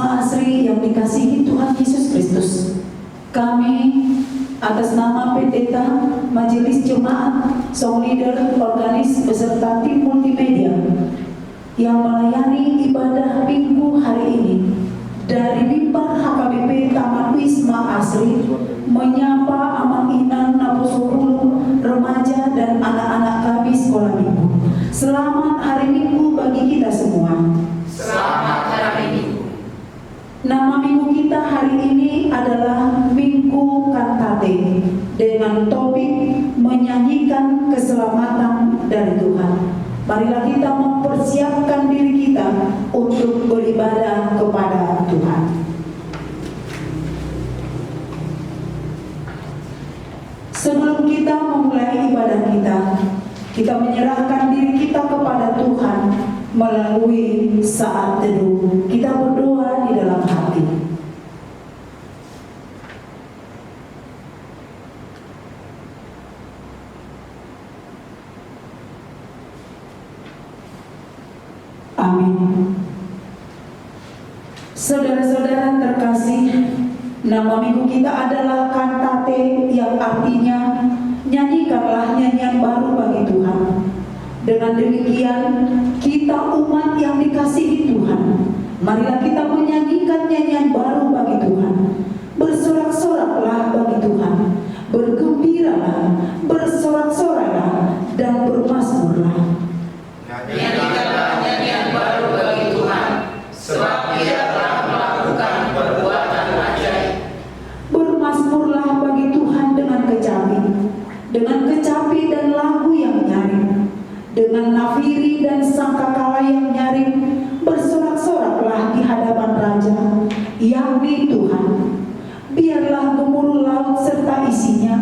Wisma Asri yang dikasihi Tuhan Yesus Kristus, kami atas nama PTTA, Majelis Jemaat, Song Leader, Organis, beserta tim multimedia yang melayani ibadah Minggu hari ini dari mimbar HKBP Taman Wisma Asri, menyapa amang-inang, naposopulu, remaja dan anak-anak kami sekolah minggu. Selamat hari Minggu bagi kita semua. Selamat hari Minggu. Nama minggu kita hari ini adalah Minggu Kantate dengan topik menyanyikan keselamatan dari Tuhan. Marilah kita mempersiapkan diri kita untuk beribadah kepada Tuhan. Sebelum kita memulai ibadah kita menyerahkan diri kita kepada Tuhan melalui saat teduh. Kita berdoa di dalam hati. Amin. Saudara-saudara terkasih, nama minggu kita adalah Kantate, yang artinya nyanyikanlah nyanyian baru bagi Tuhan. Dengan demikian, kita umat yang dikasihi Tuhan, marilah kita menyanyikan nyanyian baru bagi Tuhan. Bersorak-soraklah bagi Tuhan, bergembiralah, bersorak-soraklah, dan bermazmurlah. Nyanyikanlah nyanyian baru bagi Tuhan, sebab Dia telah melakukan perbuatan ajaib. Bermazmurlah bagi Tuhan dengan kecapi dan lagu yang nyaring, dengan nafiri dan sangkakala yang nyaring. Bersorak-soraklah di hadapan Raja, yakni Tuhan. Biarlah gemuruh laut serta isinya,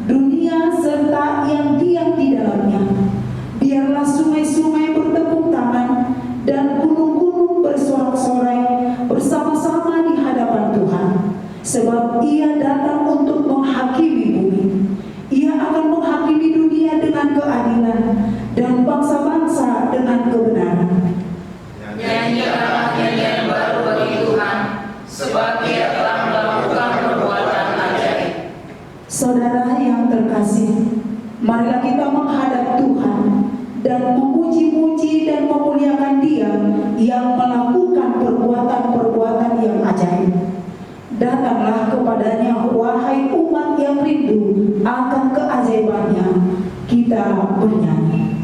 dunia serta yang diam di dalamnya. Biarlah sungai-sungai bertepuk tangan dan gunung-gunung bersorak-sorai bersama-sama di hadapan Tuhan. Sebab Ia datang untuk menghakimi bumi. Ia akan menghakimi dunia dengan keadilan dan bangsa-bangsa dengan kebenaran. Nyanyikanlah nyanyian baru bagi Tuhan, sebab Dia telah melakukan perbuatan ajaib. Saudara yang terkasih, marilah kita menghadap Tuhan dan memuji-muji dan memuliakan Dia yang melakukan perbuatan-perbuatan yang ajaib. Datanglah kepadanya, wahai umat yang rindu akan keajaibannya. Kita bernyanyi.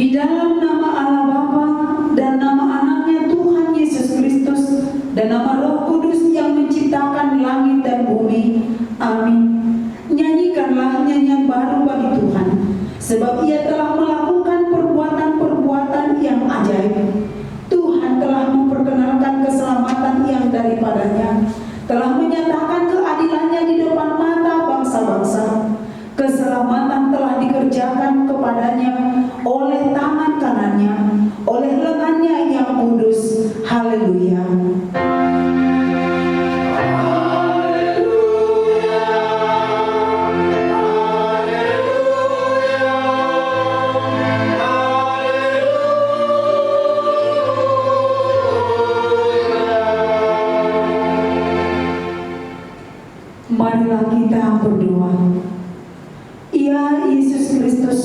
Di dalam nama Allah Bapa dan nama anaknya Tuhan Yesus Kristus dan nama Roh Kudus yang menciptakan langit dan bumi. Amin. Nyanyikanlah nyanyian baru bagi Tuhan, sebab Ia telah melakukan perbuatan-perbuatan yang ajaib. dikerjakan kepadanya oleh tangan kanannya, oleh lengannya yang kudus. Haleluya. Marilah kita berdoa. Ya Yesus Kristus,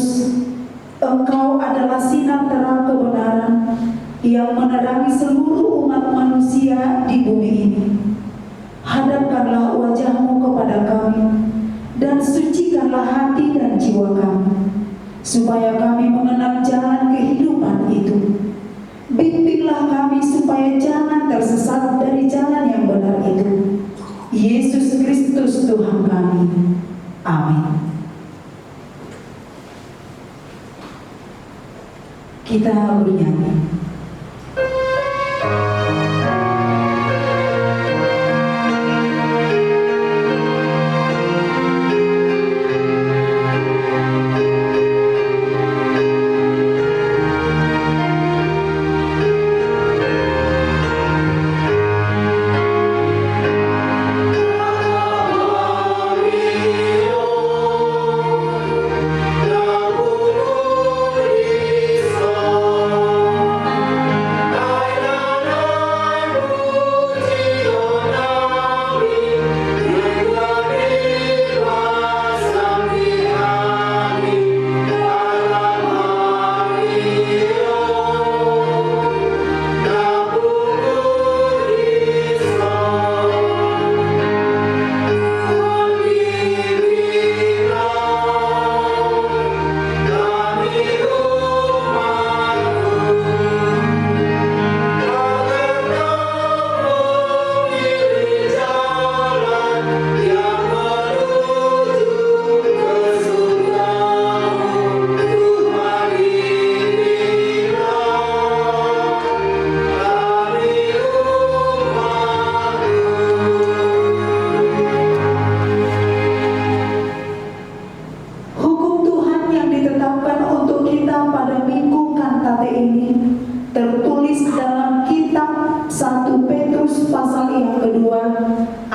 Engkau adalah sinar terang kebenaran yang menerangi seluruh umat manusia di bumi ini. Hadapkanlah wajah-Mu kepada kami dan sucikanlah hati dan jiwa kami, supaya kami mengenal jalan kehidupan itu. Bimbinglah kami supaya jangan tersesat dari jalan yang benar itu. Yesus Kristus Tuhan kami. Amin. Kita bernyanyi.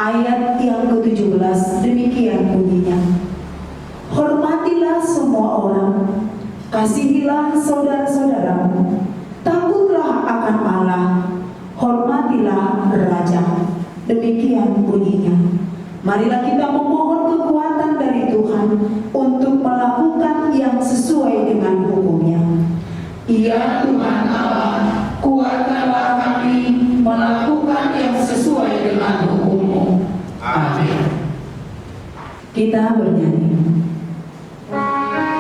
Ayat yang ke-17 demikian bunyinya. Hormatilah semua orang, kasihilah saudara-saudaramu, takutlah akan Allah, hormatilah raja. Demikian bunyinya. Marilah kita memohon kekuatan dari Tuhan untuk melakukan yang sesuai dengan hukum-Nya. Ya Tuhan Allah, kuatkanlah kami melakukan yang sesuai dengan hukum-Mu. Amin. Kita bernyanyi. Namun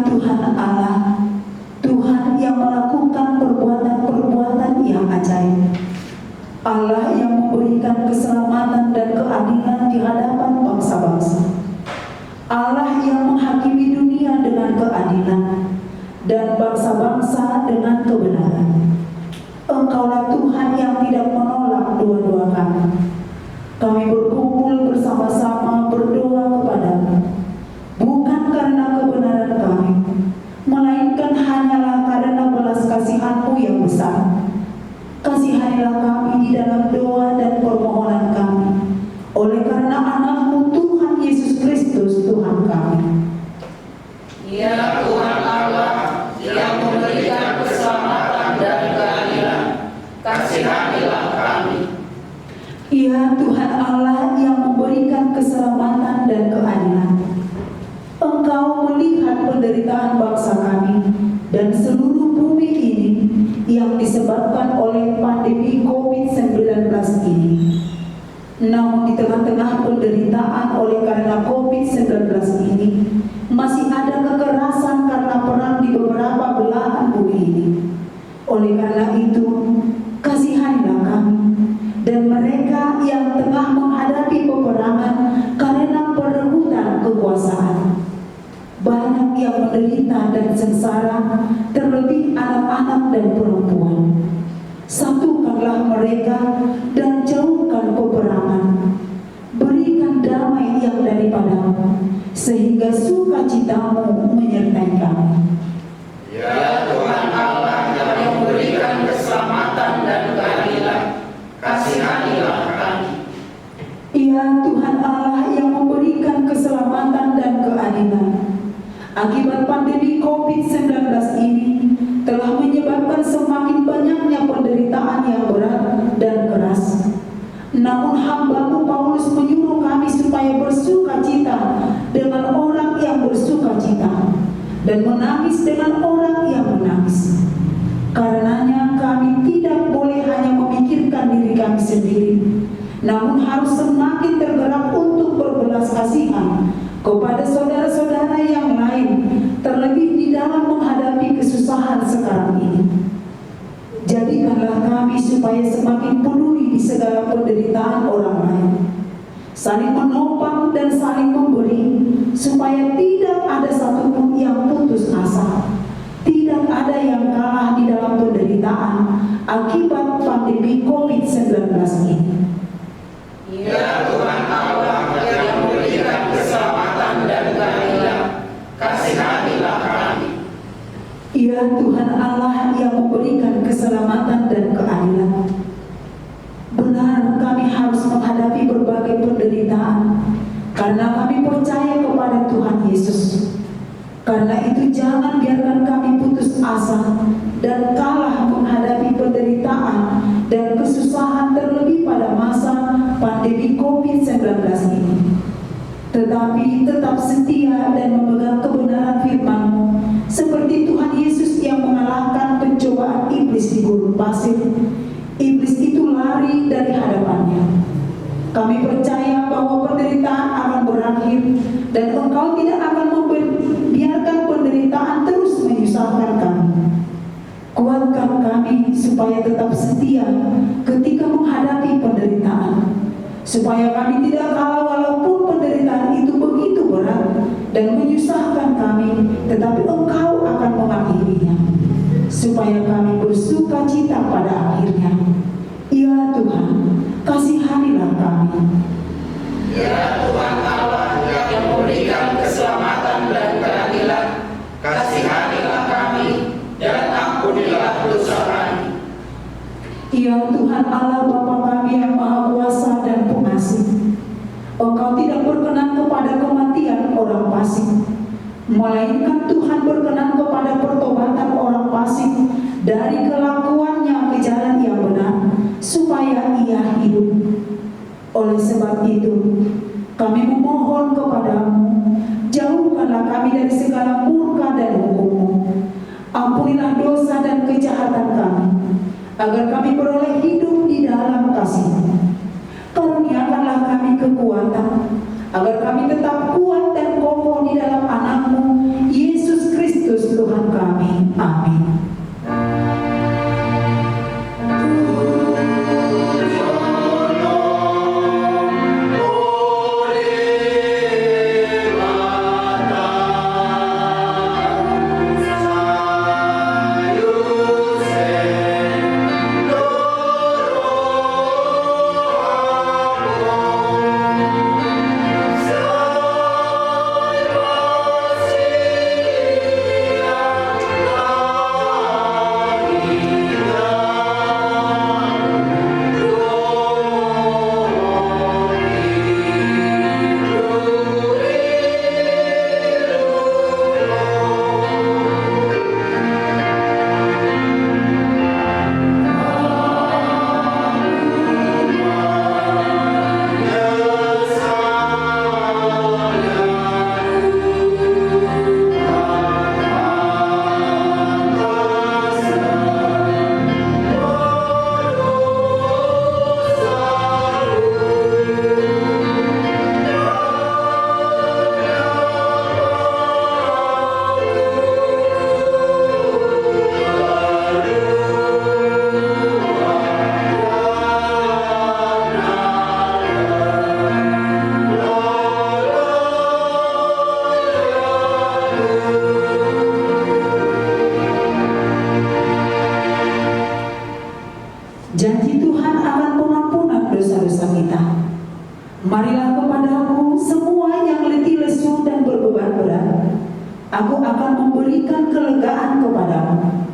Tuhan Allah, Tuhan yang melakukan perbuatan-perbuatan yang ajaib, Allah yang memberikan keselamatan dan keadilan di hadapan bangsa-bangsa, Allah yang menghakimi dunia dengan keadilan dan bangsa-bangsa dengan kebenaran. Engkaulah Tuhan yang tidak menolak doa-doa kami. Kami berkumpul bersama-sama berdoa kepadamu, bukan karena kebenaran kami, melainkan hanyalah karena belas kasihan-Mu yang besar. Kasihanilah kami di dalam doa dan permohonan kami, oleh karena anak-Mu Tuhan Yesus Kristus Tuhan kami. Ya Tuhan Allah yang memberikan keselamatan dan keadilan, kasihanilah kami. Ya Tuhan Allah yang memberikan keselamatan dan keadilan, Engkau melihat penderitaan bangsa kami dan seluruh bumi ini yang disebabkan oleh pandemi COVID-19 ini. Namun di tengah-tengah penderitaan oleh karena COVID-19 ini, masih ada kekerasan karena perang di beberapa belahan bumi ini. Oleh karena itu, kasihanilah kami dan mereka yang tengah menghadapi peperangan karena perebutan kekuasaan. Banyak yang menderita dan sengsara, terlebih anak-anak dan perempuan. Satukanlah mereka dan jauhkan peperangan. Berikan damai yang daripada-Mu, sehingga sukacita-Mu menyertai kami. Ya Tuhan Allah yang memberikan keselamatan dan keadilan, kasihanilah kami. Ya Tuhan Allah yang memberikan keselamatan dan keadilan, akibat pandemi COVID-19 ini telah menyebabkan semakin banyaknya penderitaan yang berat dan keras. Namun hamba-Mu Paulus menyuruh kami supaya bersukacita dengan orang yang bersukacita dan menangis dengan orang yang menangis. Karenanya kami tidak boleh hanya memikirkan diri kami sendiri, namun harus semakin tergerak untuk berbelas kasihan kepada saudara-saudara yang lain, terlebih di dalam menghadapi kesusahan sekarang ini. Jadikanlah kami supaya semakin peduli di segala penderitaan orang lain, saling menopang dan saling memberi, supaya tidak ada satupun yang putus asa, tidak ada yang kalah di dalam penderitaan akibat pandemi COVID-19 ini. Ya Tuhan Allah yang memberikan keselamatan dan keadilan, kasihanilah kami. Ya Tuhan Allah yang memberikan keselamatan dan keadilan, benar kami harus menghadapi berbagai penderitaan karena kami percaya kepada Tuhan Yesus. Karena itu jangan biarkan kami putus asa dan kalah menghadapi penderitaan dan kesusahan, terlebih pada masa pandemi COVID-19 ini. Tetapi tetap setia dan memegang kebenaran firman-Mu, seperti Tuhan Yesus yang mengalahkan pencobaan iblis di gurun pasir. Iblis itu lari dari hadapannya. Kami percaya bahwa penderitaan akan berakhir dan Engkau tidak akan membiarkan penderitaan terus menyusahkan kami. Kuatkan kami supaya tetap setia ketika menghadapi penderitaan, supaya kami tidak kalah walaupun penderitaan itu begitu berat dan menyusahkan kami, tetapi Engkau akan mengakhirinya, supaya kami bersukacita pada akhirnya. Ya Tuhan, kasihanilah kami. Ya Tuhan Allah yang memberikan keselamatan dan keadilan, kasihanilah kami dan ampunilah dosa kami. Ya Tuhan Allah Bapa kami yang Maha Kuasa dan Pengasih, Engkau tidak berkenan kepada kematian orang fasik, melainkan Tuhan berkenan kepada pertobatan orang fasik dari kelakuannya ke jalan yang benar, supaya ia hidup. Oleh sebab itu, kami memohon kepadamu, jauhkanlah kami dari segala murka dan hukum-Mu. Ampunilah dosa dan kejahatan kami, agar kami beroleh hidup di dalam kasih-Mu. Karuniakanlah kami kekuatan, agar kami tetap kuat dan kokoh di dalam anak-Mu, Yesus Kristus Janji Tuhan akan pengampunan dosa-dosa kita. Marilah kepadaku semua yang letih lesu dan berbeban berat. Aku akan memberikan kelegaan kepadamu.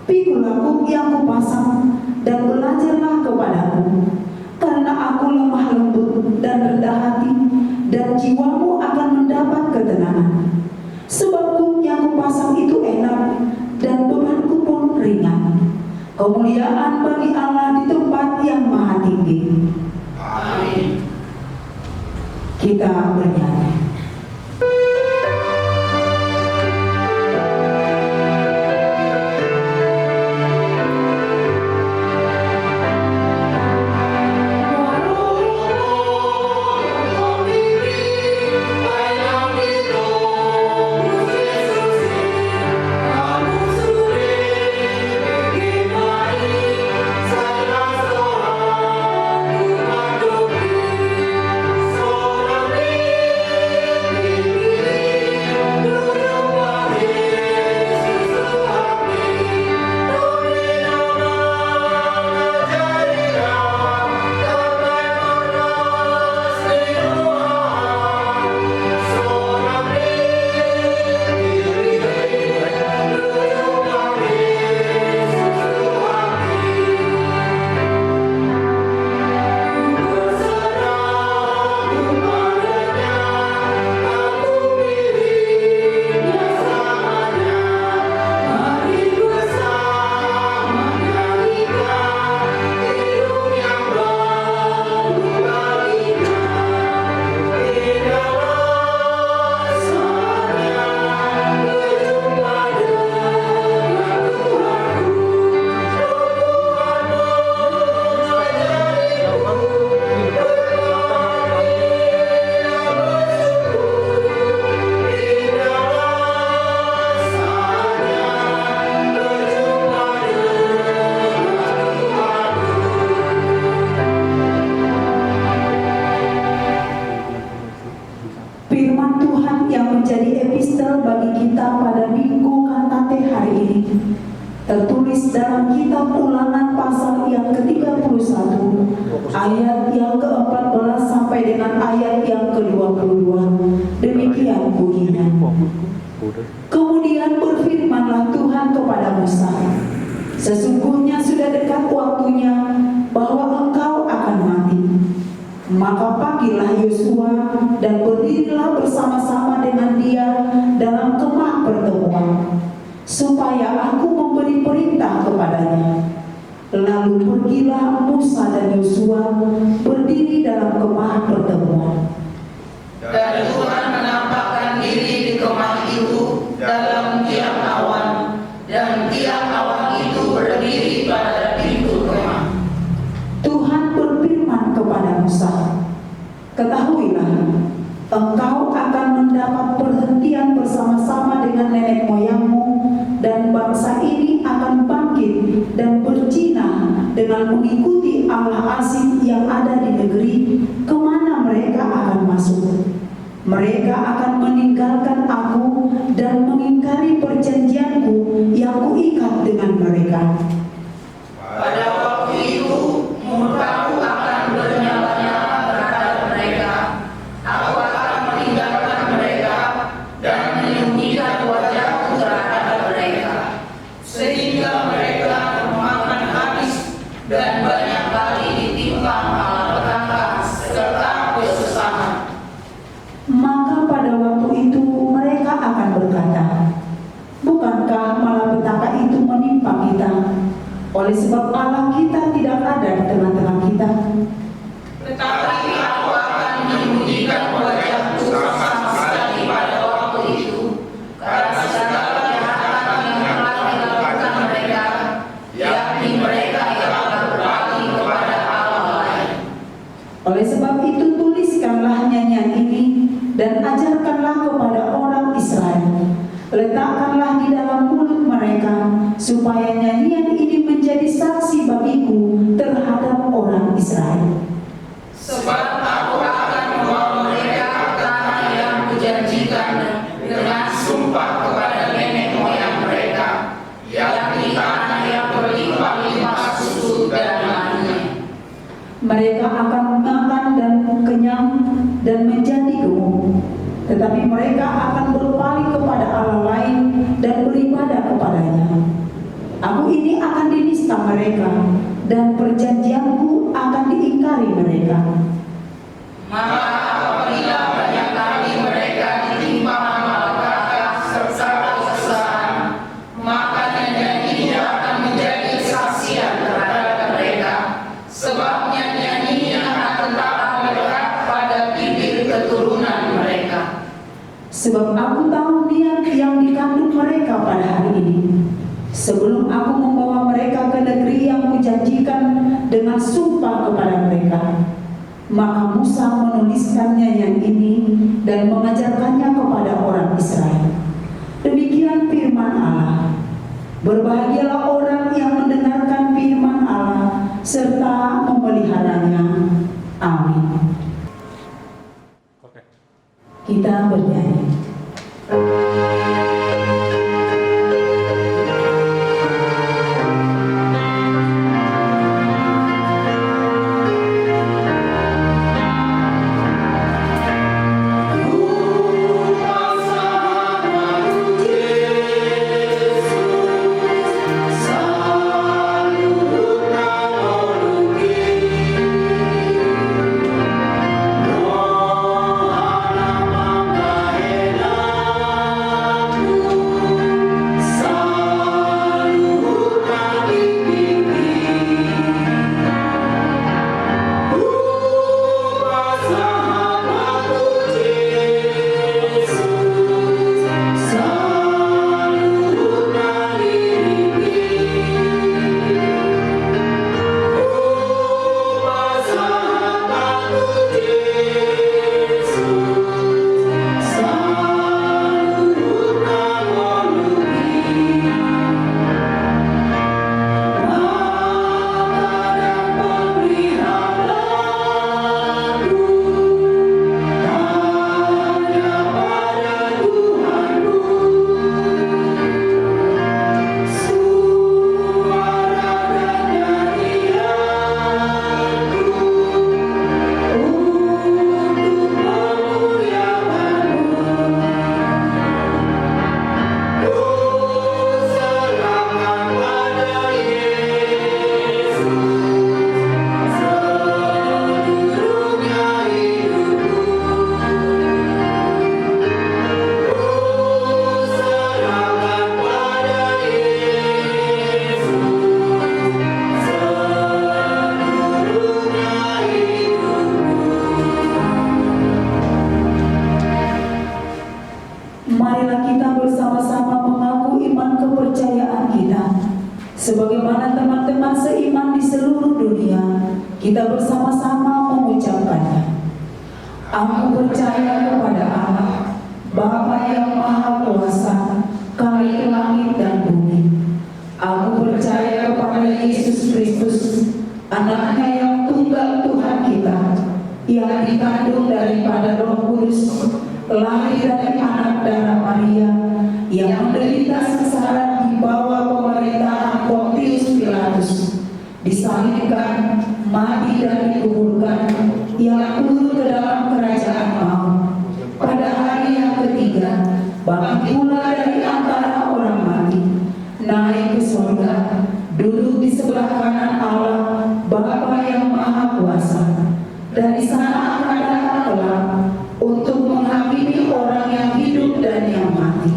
Pikulah yang kupasang dan belajarlah kepadaku, karena aku lemah lembut dan rendah hati, dan jiwamu akan mendapat ketenangan. Sebab yang kupasang itu enak dan bebanku pun ringan. Kemuliaan bagi Allah di tempat yang maha tinggi. Amin. Kita bernyanyi. Firman Tuhan yang menjadi epistel bagi kita pada Minggu Kantate hari ini tertulis dalam kitab Ulangan pasal yang ke-31 ayat yang ke-14 sampai dengan ayat yang ke-22. Demikian bunyinya. Kemudian berfirmanlah Tuhan kepada Musa, sesungguhnya sudah dekat waktunya bahwa engkau akan mati. Maka panggillah Yosua dan berdirilah bersama-sama dengan dia dalam kemah pertemuan, supaya aku memberi perintah kepadanya. Lalu pergilah Musa dan Yosua berdiri dalam kemah pertemuan. Dan Tuhan menampakkan diri di kemah itu dalam tiang awan, dan tiang awan itu berdiri pada pintu kemah. Tuhan berfirman kepada Musa, ketahuilah, engkau akan mendapat perhentian bersama-sama dengan nenek moyangmu, dan bangsa ini akan bangkit dan berjinah dengan mengikuti Allah asing yang ada di negeri kemana mereka akan masuk. Mereka akan meninggalkan aku dan mengingkari perjanjianku yang kuikat dengan mereka. Pada waktu itu, murkaku akan bernyala-nyala terhadap mereka. Aku akan meninggalkan mereka dan menyembunyikan wajahku terhadap mereka, sehingga mereka memakan habis dan banyak kali ditimpa malapetaka serta kesusahan. Maka pada waktu itu mereka akan berkata, bukankah malapetaka itu menimpa kita? Oleh sebab Allah kita tidak ada di tengah-tengah kita. Tetapi aku akan menyembunyikan wajahku sama sekali pada waktu itu, karena segala kejahatan yang telah dilakukan mereka, yakni mereka yang telah berpaling kepada Allah lain. Oleh sebab itu tuliskanlah nyanyian ini dan ajarkanlah kepada orang Israel. Letakkanlah di dalam mulut mereka, supaya nyanyian ini menjadi saksi bagiku terhadap orang Israel. Sebab aku akan membawa mereka ke tanah yang kujanjikan dengan sumpah Mereka akan makan dan kenyang dan menjadi gemuk, tetapi mereka akan berpaling kepada Allah lain dan beribadah kepadanya. Aku ini akan dinista mereka, dan perjanjianku akan diingkari mereka. Maka apabila banyak kali mereka ditimpa malapetaka serta kesusahan, maka nyanyi akan menjadi saksian terhadap mereka, sebab nyanyi akan tetap melekat pada bibir keturunan mereka. Sebab aku tahu niat yang dikandung mereka pada hari ini, sebelum aku membawa mereka ke negeri yang kujanjikan dengan sumpah kepada mereka. Maka Musa menuliskannya yang ini dan mengajarkannya kepada orang Israel. Demikian firman Allah. Berbahagialah orang yang mendengarkan firman Allah serta memeliharanya. Amin. Kita bernyanyi. Marilah kita bersama-sama mengaku iman kepercayaan kita. Sebagaimana teman-teman seiman di seluruh dunia, kita bersama-sama mengucapkannya. Aku percaya kepada Allah, Bapa yang Maha Kuasa, Kali langit dan bumi. Aku percaya kepada Yesus Kristus, Anaknya yang tunggal Tuhan kita, yang dikandung daripada Roh Kudus, lahir dari anak darah Maria, yang menderita sengsara di bawah pemerintahan Pontius Pilatus, disalibkan, mati dan dikuburkan, yang turun ke dalam kerajaan maut. Pada hari yang ketiga, bangkit pula dari antara orang mati, naik ke surga, duduk di sebelah kanan Allah, Bapa yang Maha Kuasa. Dari sana akan datang kelak untuk menghakimi orang yang hidup dan yang mati.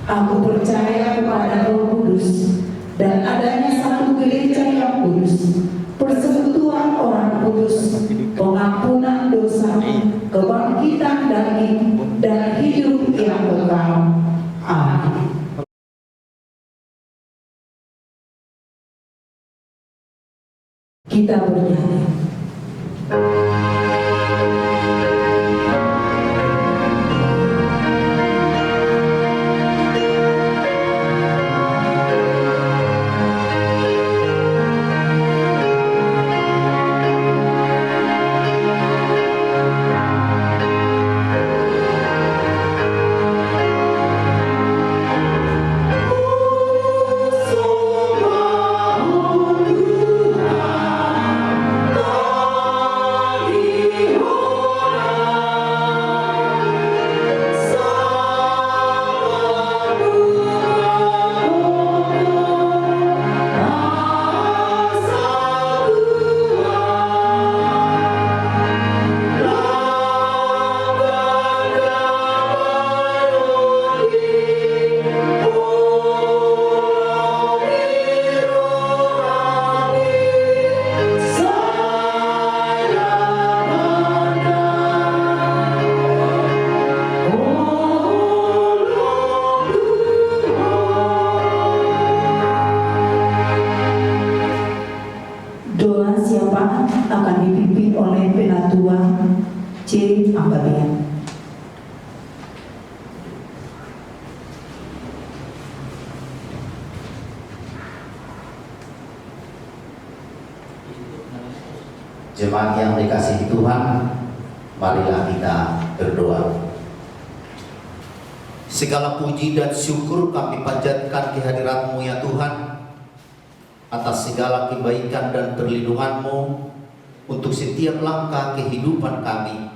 Aku percaya kepada Roh Kudus dan adanya satu gereja yang kudus, persekutuan orang kudus, pengampunan dosa, kebangkitan daging, dan hidup yang kekal. Amin. Kita bernyanyi. Oh bagian. Jemaat yang dikasihi Tuhan, marilah kita berdoa. Segala puji dan syukur kami panjatkan kehadirat-Mu ya Tuhan, atas segala kebaikan dan perlindungan-Mu untuk setiap langkah kehidupan kami,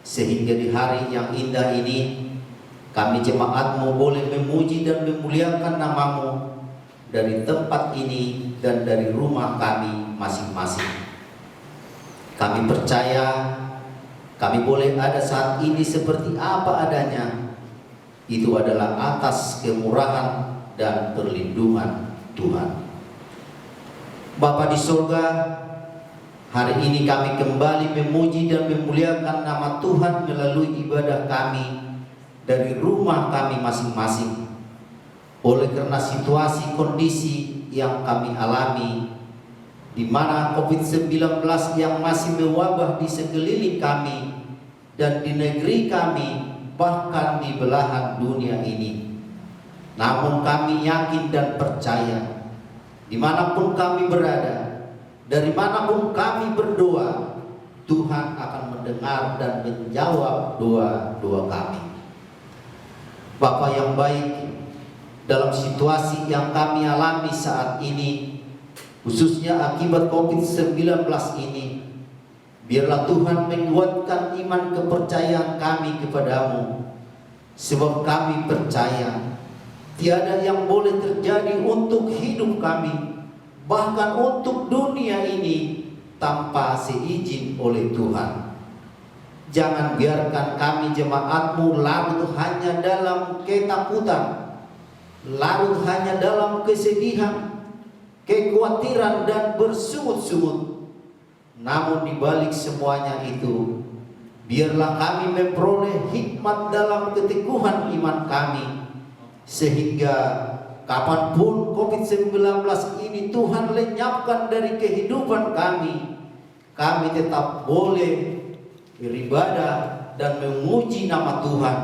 sehingga di hari yang indah ini kami jemaat-Mu boleh memuji dan memuliakan nama-Mu dari tempat ini dan dari rumah kami masing-masing. Kami percaya kami boleh ada saat ini seperti apa adanya. Itu adalah atas kemurahan dan perlindungan Tuhan. Bapa di surga, hari ini kami kembali memuji dan memuliakan nama Tuhan melalui ibadah kami dari rumah kami masing-masing. Oleh karena situasi kondisi yang kami alami, di mana COVID-19 yang masih mewabah di sekeliling kami dan di negeri kami, bahkan di belahan dunia ini. Namun kami yakin dan percaya, dimanapun kami berada, dari manapun kami berdoa, Tuhan akan mendengar dan menjawab doa-doa kami. Bapa yang baik, dalam situasi yang kami alami saat ini, khususnya akibat COVID-19 ini, biarlah Tuhan menguatkan iman kepercayaan kami kepadamu, sebab kami percaya tiada yang boleh terjadi untuk hidup kami, bahkan untuk dunia ini, tanpa seizin oleh Tuhan. Jangan biarkan kami jemaat-Mu larut hanya dalam ketakutan, larut hanya dalam kesedihan, kekhawatiran dan bersungut-sungut. Namun di balik semuanya itu, biarlah kami memperoleh hikmat dalam keteguhan iman kami, sehingga kapanpun COVID-19 ini Tuhan lenyapkan dari kehidupan kami tetap boleh beribadah dan memuji nama Tuhan,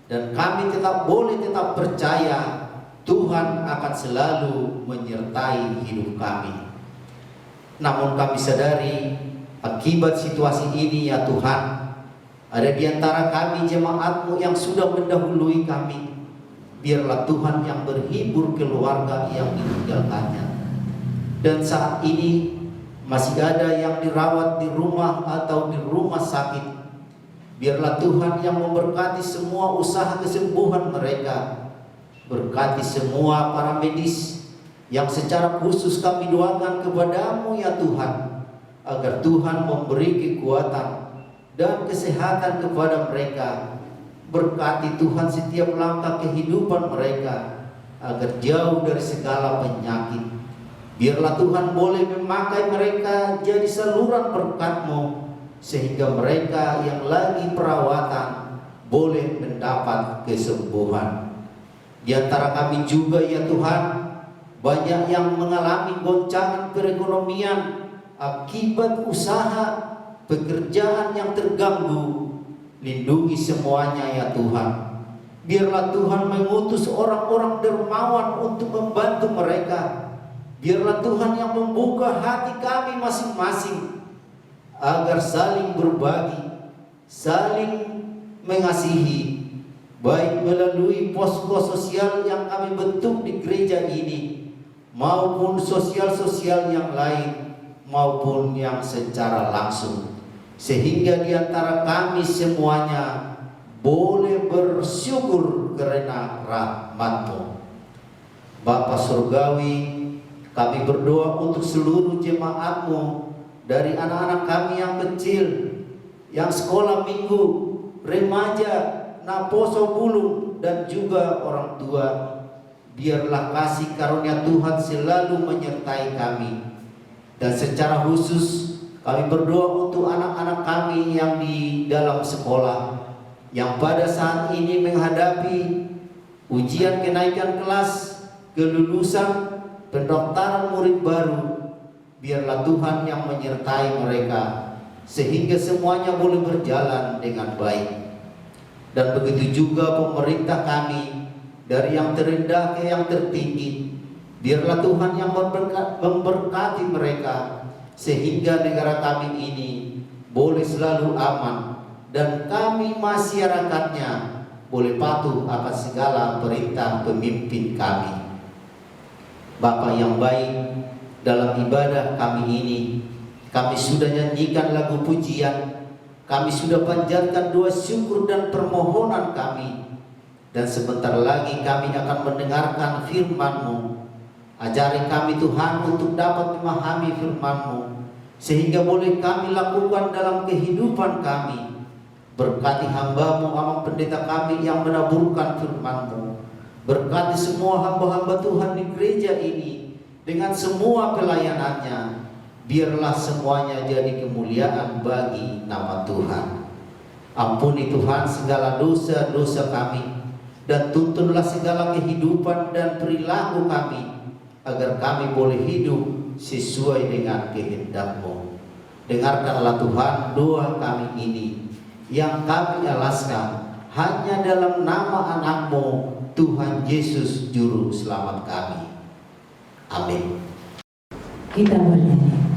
dan kami tetap percaya Tuhan akan selalu menyertai hidup kami. Namun kami sadari akibat situasi ini ya Tuhan, ada di antara kami jemaat-Mu yang sudah mendahului kami. Biarlah Tuhan yang berhibur keluarga yang ditinggalkannya. Dan saat ini masih ada yang dirawat di rumah atau di rumah sakit. Biarlah Tuhan yang memberkati semua usaha kesembuhan mereka. Berkati semua para medis yang secara khusus kami doakan kepadamu ya Tuhan, agar Tuhan memberi kekuatan dan kesehatan kepada mereka. Berkati Tuhan setiap langkah kehidupan mereka, agar jauh dari segala penyakit. Biarlah Tuhan boleh memakai mereka jadi saluran berkat-Mu, sehingga mereka yang lagi perawatan boleh mendapat kesembuhan. Di antara kami juga ya Tuhan, banyak yang mengalami goncangan perekonomian akibat usaha pekerjaan yang terganggu. Lindungi semuanya ya Tuhan. Biarlah Tuhan mengutus orang-orang dermawan untuk membantu mereka. Biarlah Tuhan yang membuka hati kami masing-masing, agar saling berbagi, saling mengasihi, baik melalui posko sosial yang kami bentuk di gereja ini, maupun sosial-sosial yang lain, maupun yang secara langsung, sehingga di antara kami semuanya boleh bersyukur karena rahmat-Mu. Bapa Surgawi, kami berdoa untuk seluruh jemaat-Mu, dari anak-anak kami yang kecil, yang sekolah minggu, remaja, naposo bulung, dan juga orang tua. Biarlah kasih karunia Tuhan selalu menyertai kami. Dan secara khusus kami berdoa untuk anak-anak kami yang di dalam sekolah, yang pada saat ini menghadapi ujian kenaikan kelas, kelulusan, pendaftaran murid baru. Biarlah Tuhan yang menyertai mereka, sehingga semuanya boleh berjalan dengan baik. Dan begitu juga pemerintah kami, dari yang terendah ke yang tertinggi, biarlah Tuhan yang memberkati mereka, sehingga negara kami ini boleh selalu aman, dan kami masyarakatnya boleh patuh atas segala perintah pemimpin kami. Bapa yang baik, dalam ibadah kami ini, kami sudah nyanyikan lagu pujian, kami sudah panjatkan doa syukur dan permohonan kami, dan sebentar lagi kami akan mendengarkan firman-Mu. Ajari kami Tuhan untuk dapat memahami firman-Mu, sehingga boleh kami lakukan dalam kehidupan kami. Berkati hamba-Mu, Amang Pendeta kami yang menaburkan firman-Mu. Berkati semua hamba-hamba Tuhan di gereja ini dengan semua pelayanannya. Biarlah semuanya jadi kemuliaan bagi nama Tuhan. Ampuni Tuhan segala dosa-dosa kami, dan tuntunlah segala kehidupan dan perilaku kami, agar kami boleh hidup sesuai dengan kehendak-Mu. Dengarkanlah Tuhan doa kami ini, yang kami alaskan hanya dalam nama anak-Mu, Tuhan Yesus Juru Selamat kami. Amin. Kita bernyanyi.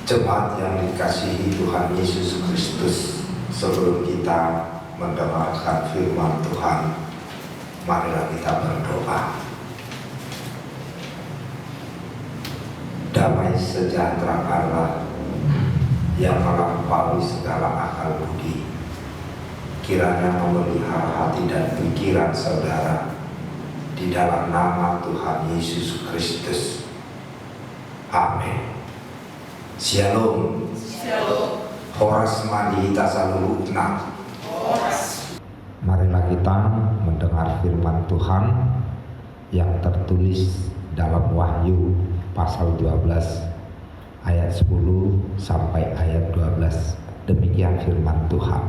Jemaat yang dikasihi Tuhan Yesus Kristus, sebelum kita mendengarkan firman Tuhan, marilah kita berdoa. Damai sejahtera Allah yang melampaui segala akal budi, kiranya memelihara hati dan pikiran saudara di dalam nama Tuhan Yesus Kristus. Amin. Shalom. Shalom. Horas mandi tasalurutna. Horas. Marilah kita mendengar firman Tuhan yang tertulis dalam Wahyu pasal 12 ayat 10 sampai ayat 12. Demikian firman Tuhan.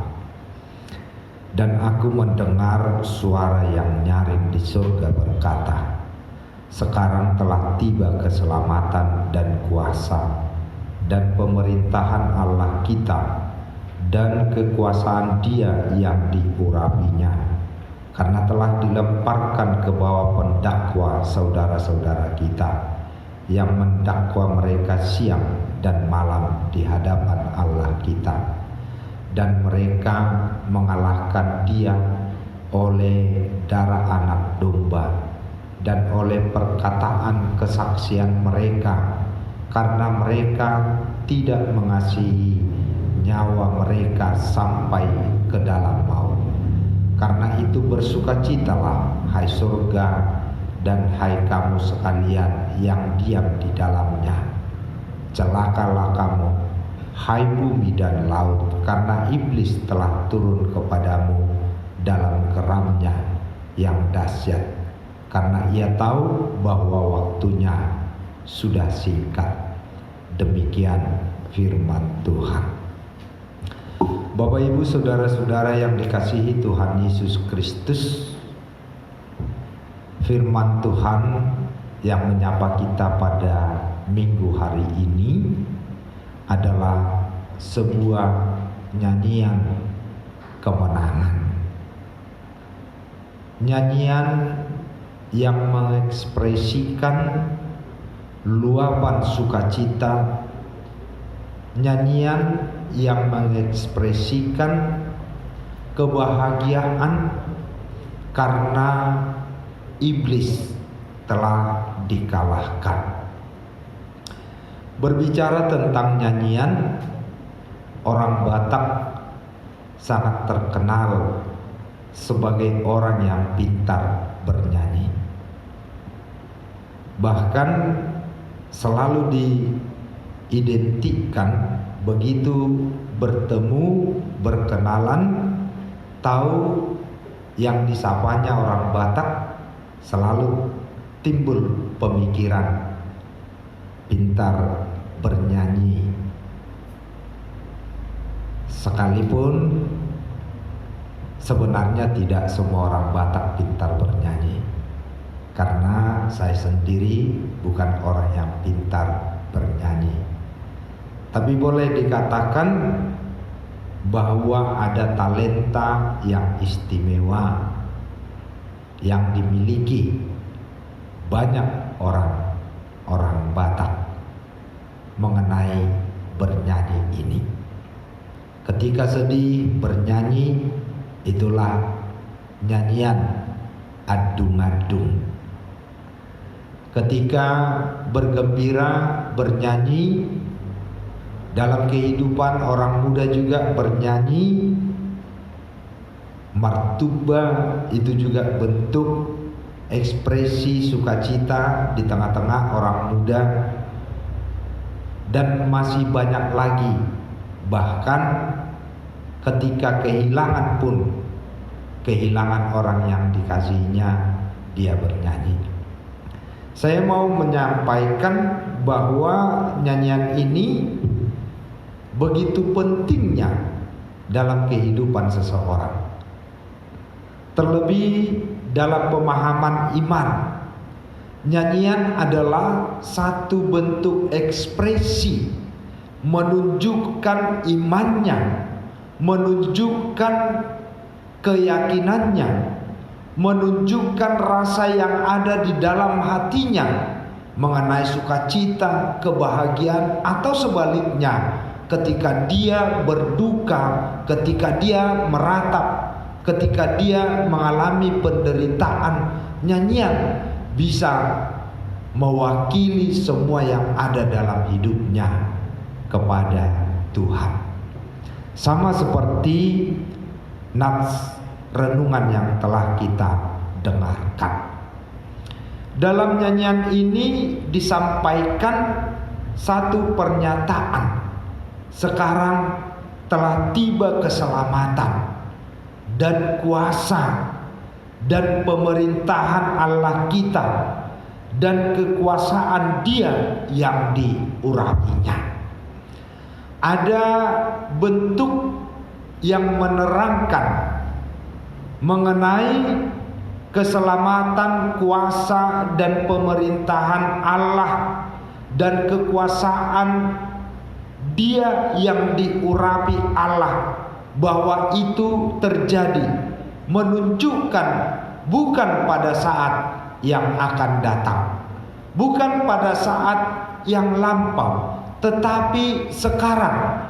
Dan aku mendengar suara yang nyaring di surga berkata, sekarang telah tiba keselamatan dan kuasa dan pemerintahan Allah kita dan kekuasaan Dia yang diurapinya, karena telah dilemparkan ke bawah pendakwa saudara-saudara kita yang mendakwa mereka siang dan malam di hadapan Allah kita, dan mereka mengalahkan Dia oleh darah anak domba dan oleh perkataan kesaksian mereka, karena mereka tidak mengasihi nyawa mereka sampai ke dalam maut. Karena itu bersukacitalah, hai surga, dan hai kamu sekalian yang diam di dalamnya. Celakalah kamu, hai bumi dan laut, karena iblis telah turun kepadamu dalam geramnya yang dahsyat, karena ia tahu bahwa waktunya sudah singkat. Demikian firman Tuhan. Bapak, Ibu, saudara-saudara yang dikasihi Tuhan Yesus Kristus, firman Tuhan yang menyapa kita pada minggu hari ini adalah sebuah nyanyian kemenangan. Nyanyian yang mengekspresikan luapan sukacita, nyanyian yang mengekspresikan kebahagiaan karena iblis telah dikalahkan. Berbicara tentang nyanyian, orang Batak sangat terkenal sebagai orang yang pintar bernyanyi. Bahkan selalu diidentikan begitu bertemu, berkenalan, tahu yang disapanya orang Batak, selalu timbul pemikiran pintar bernyanyi. Sekalipun sebenarnya tidak semua orang Batak pintar bernyanyi, karena saya sendiri bukan orang yang pintar bernyanyi. Tapi boleh dikatakan bahwa ada talenta yang istimewa yang dimiliki banyak orang Batak mengenai bernyanyi ini. Ketika sedih bernyanyi, itulah nyanyian adung-adung. Ketika bergembira bernyanyi, dalam kehidupan orang muda juga bernyanyi. Martuba itu juga bentuk ekspresi sukacita di tengah-tengah orang muda, dan masih banyak lagi. Bahkan ketika kehilangan pun, kehilangan orang yang dikasihinya, dia bernyanyi. Saya mau menyampaikan bahwa nyanyian ini begitu pentingnya dalam kehidupan seseorang, terlebih dalam pemahaman iman. Nyanyian adalah satu bentuk ekspresi menunjukkan imannya, menunjukkan keyakinannya, menunjukkan rasa yang ada di dalam hatinya mengenai sukacita, kebahagiaan, atau sebaliknya ketika dia berduka, ketika dia meratap, ketika dia mengalami penderitaan. Nyanyian bisa mewakili semua yang ada dalam hidupnya kepada Tuhan. Sama seperti nats renungan yang telah kita dengarkan. Dalam nyanyian ini disampaikan satu pernyataan. Sekarang telah tiba keselamatan dan kuasa dan pemerintahan Allah kita dan kekuasaan Dia yang diurapinya. Ada bentuk yang menerangkan mengenai keselamatan, kuasa dan pemerintahan Allah dan kekuasaan Dia yang diurapi Allah bahwa itu terjadi, menunjukkan bukan pada saat yang akan datang, bukan pada saat yang lampau, tetapi sekarang,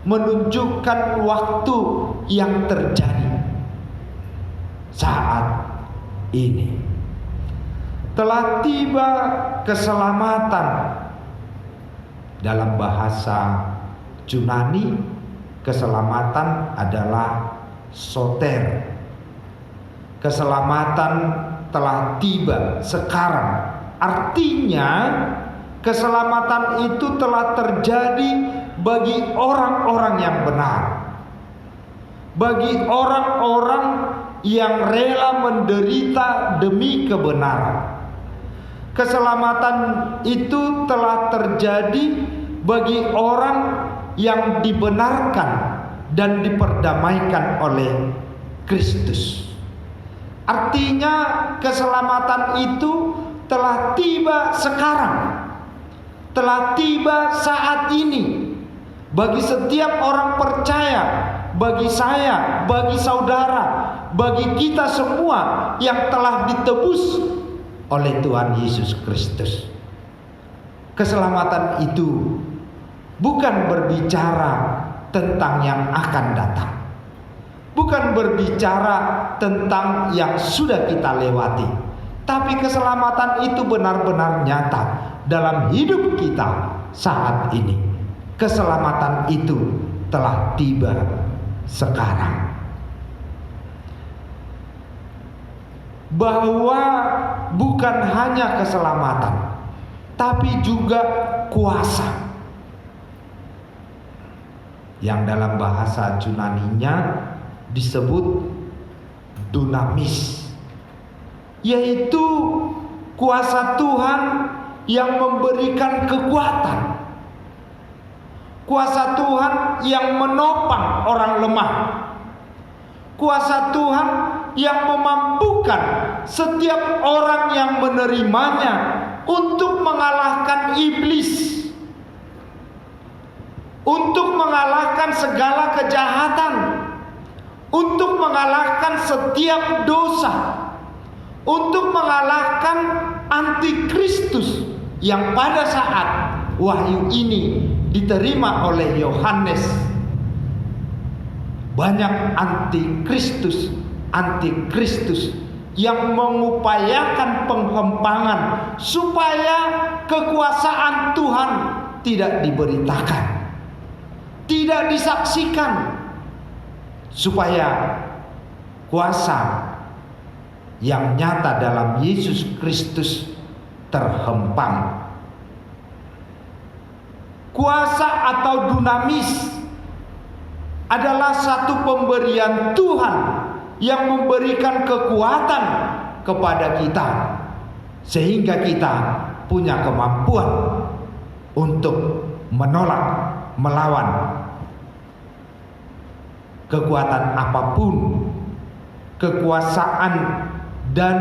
menunjukkan waktu yang terjadi saat ini. Telah tiba keselamatan. Dalam bahasa Yunani, keselamatan adalah soter. Keselamatan telah tiba sekarang. Artinya keselamatan itu telah terjadi bagi orang-orang yang benar, bagi orang-orang yang rela menderita demi kebenaran. Keselamatan itu telah terjadi bagi orang yang dibenarkan dan diperdamaikan oleh Kristus. Artinya keselamatan itu telah tiba sekarang, telah tiba saat ini bagi setiap orang percaya, bagi saya, bagi saudara, bagi kita semua yang telah ditebus oleh Tuhan Yesus Kristus. Keselamatan itu bukan berbicara tentang yang akan datang, bukan berbicara tentang yang sudah kita lewati, tapi keselamatan itu benar-benar nyata dalam hidup kita saat ini. Keselamatan itu telah tiba sekarang. Bahwa bukan hanya keselamatan, tapi juga kuasa, yang dalam bahasa Yunaninya disebut dunamis, yaitu kuasa Tuhan yang memberikan kekuatan, kuasa Tuhan yang menopang orang lemah, kuasa Tuhan yang memampukan setiap orang yang menerimanya untuk mengalahkan iblis, untuk mengalahkan segala kejahatan, untuk mengalahkan setiap dosa, untuk mengalahkan antikristus yang pada saat wahyu ini diterima oleh Yohanes. Banyak antikristus yang mengupayakan penghempangan supaya kekuasaan Tuhan tidak diberitakan, tidak disaksikan, supaya kuasa yang nyata dalam Yesus Kristus terhempang. Kuasa atau dunamis adalah satu pemberian Tuhan yang memberikan kekuatan kepada kita, sehingga kita punya kemampuan untuk menolak, melawan kekuatan apapun, kekuasaan dan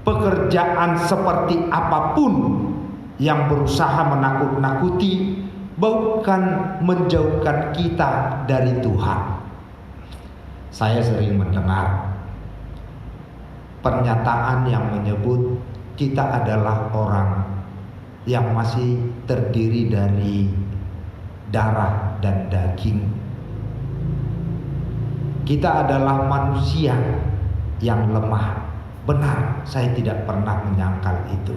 pekerjaan seperti apapun yang berusaha menakut-nakuti, bahkan menjauhkan kita dari Tuhan. Saya sering mendengar pernyataan yang menyebut kita adalah orang yang masih terdiri dari darah dan daging. Kita adalah manusia yang lemah. Benar, saya tidak pernah menyangkal itu.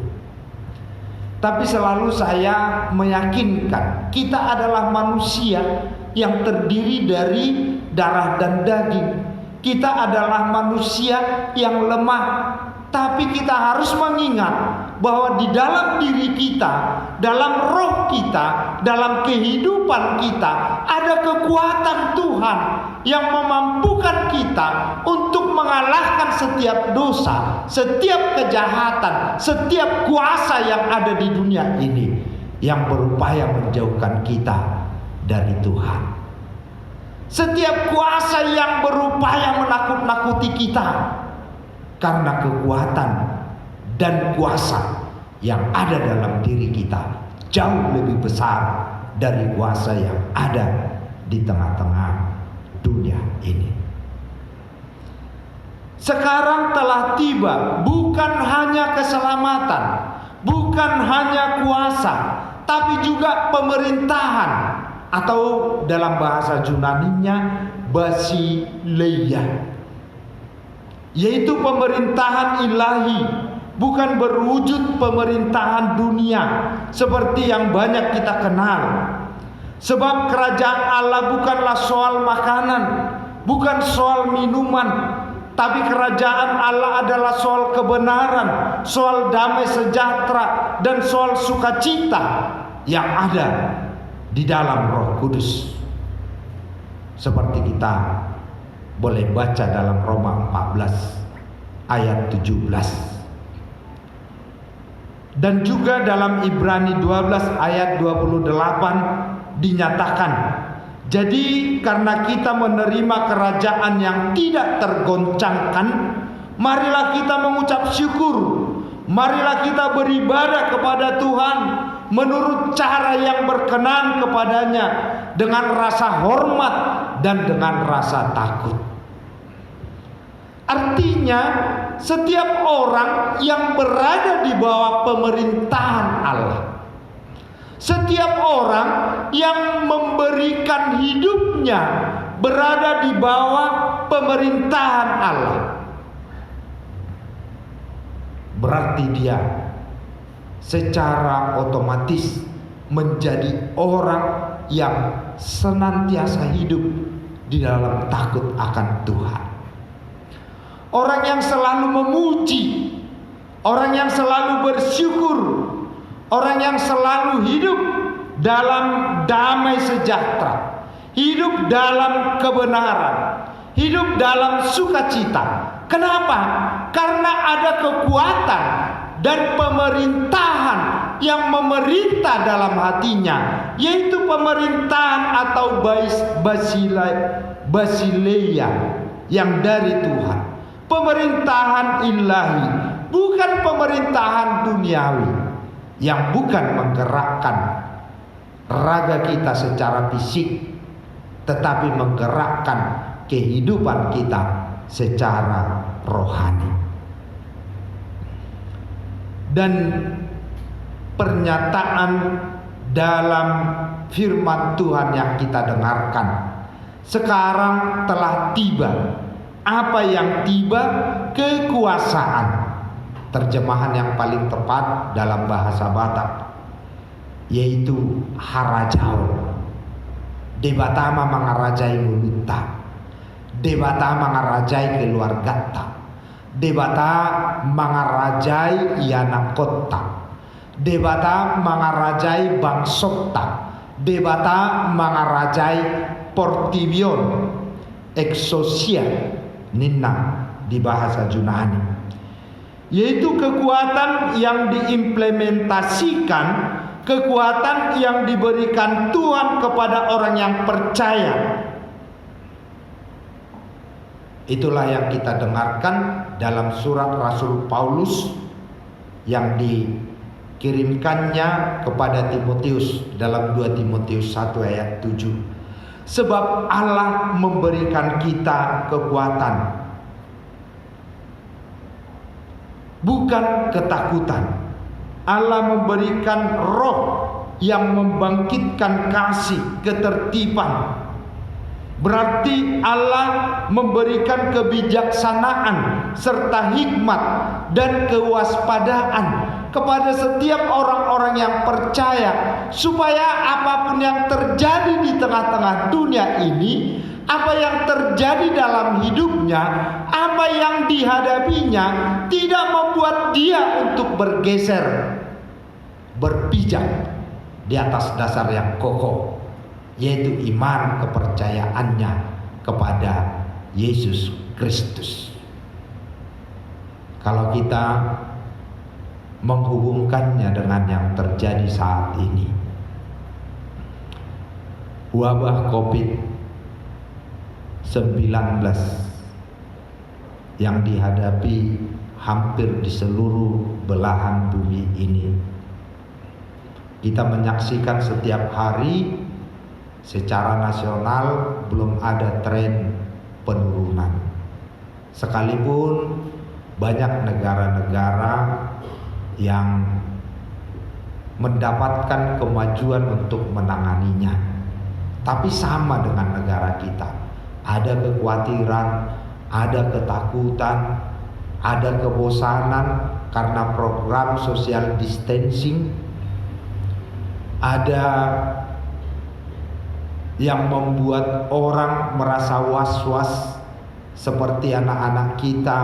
Tapi selalu saya meyakinkan kita adalah manusia yang terdiri dari darah dan daging. Kita adalah manusia yang lemah, tapi kita harus mengingat bahwa di dalam diri kita, dalam roh kita, dalam kehidupan kita ada kekuatan Tuhan yang memampukan kita untuk mengalahkan setiap dosa, setiap kejahatan, setiap kuasa yang ada di dunia ini yang berupaya menjauhkan kita dari Tuhan. Setiap kuasa yang berupaya menakut-nakuti kita, karena kekuatan dan kuasa yang ada dalam diri kita jauh lebih besar dari kuasa yang ada di tengah-tengah dunia ini. Sekarang telah tiba bukan hanya keselamatan, bukan hanya kuasa, tapi juga pemerintahan, atau dalam bahasa Yunaninya basileia, yaitu pemerintahan ilahi, bukan berwujud pemerintahan dunia seperti yang banyak kita kenal. Sebab kerajaan Allah bukanlah soal makanan, bukan soal minuman, tapi kerajaan Allah adalah soal kebenaran, soal damai sejahtera, dan soal sukacita yang ada di dalam Roh Kudus. Seperti kita boleh baca dalam Roma 14 ayat 17. Dan juga dalam Ibrani 12 ayat 28 dinyatakan, jadi karena kita menerima kerajaan yang tidak tergoncangkan, marilah kita mengucap syukur, marilah kita beribadah kepada Tuhan menurut cara yang berkenan kepadanya, dengan rasa hormat dan dengan rasa takut. Artinya, setiap orang yang berada di bawah pemerintahan Allah, setiap orang yang memberikan hidupnya berada di bawah pemerintahan Allah, berarti dia secara otomatis menjadi orang yang senantiasa hidup di dalam takut akan Tuhan. Orang yang selalu memuji, orang yang selalu bersyukur, orang yang selalu hidup dalam damai sejahtera, hidup dalam kebenaran, hidup dalam sukacita. Kenapa? Karena ada kekuatan dan pemerintahan yang memerintah dalam hatinya, yaitu pemerintahan atau basileia yang dari Tuhan, pemerintahan ilahi, bukan pemerintahan duniawi yang bukan menggerakkan raga kita secara fisik, tetapi menggerakkan kehidupan kita secara rohani. Dan pernyataan dalam firman Tuhan yang kita dengarkan, sekarang telah tiba. Apa yang tiba? Kekuasaan. Terjemahan yang paling tepat dalam bahasa Batak yaitu harajao. Debatama mengarajai mulutta, debata mengarajai keluargata, debata mengarajai ianakota, debata mengarajai bangsota, debata mengarajai portibion, exosia ninna di bahasa Yunani, yaitu kekuatan yang diimplementasikan, kekuatan yang diberikan Tuhan kepada orang yang percaya. Itulah yang kita dengarkan dalam surat Rasul Paulus yang dikirimkannya kepada Timotius dalam 2 Timotius 1 ayat 7. Sebab Allah memberikan kita kekuatan, bukan ketakutan. Allah memberikan roh yang membangkitkan kasih, ketertiban. Berarti Allah memberikan kebijaksanaan serta hikmat dan kewaspadaan kepada setiap orang-orang yang percaya, supaya apapun yang terjadi di tengah-tengah dunia ini, apa yang terjadi dalam hidupnya, apa yang dihadapinya, tidak membuat dia untuk bergeser, berpijak di atas dasar yang kokoh, yaitu iman kepercayaannya kepada Yesus Kristus. Kalau kita menghubungkannya dengan yang terjadi saat ini, wabah COVID-19 yang dihadapi hampir di seluruh belahan bumi ini, Kita menyaksikan setiap hari secara nasional belum ada tren penurunan. Sekalipun banyak negara-negara yang mendapatkan kemajuan untuk menanganinya, tapi sama dengan negara kita. Ada kekhawatiran, ada ketakutan, ada kebosanan karena program social distancing, ada yang membuat orang merasa was-was, seperti anak-anak kita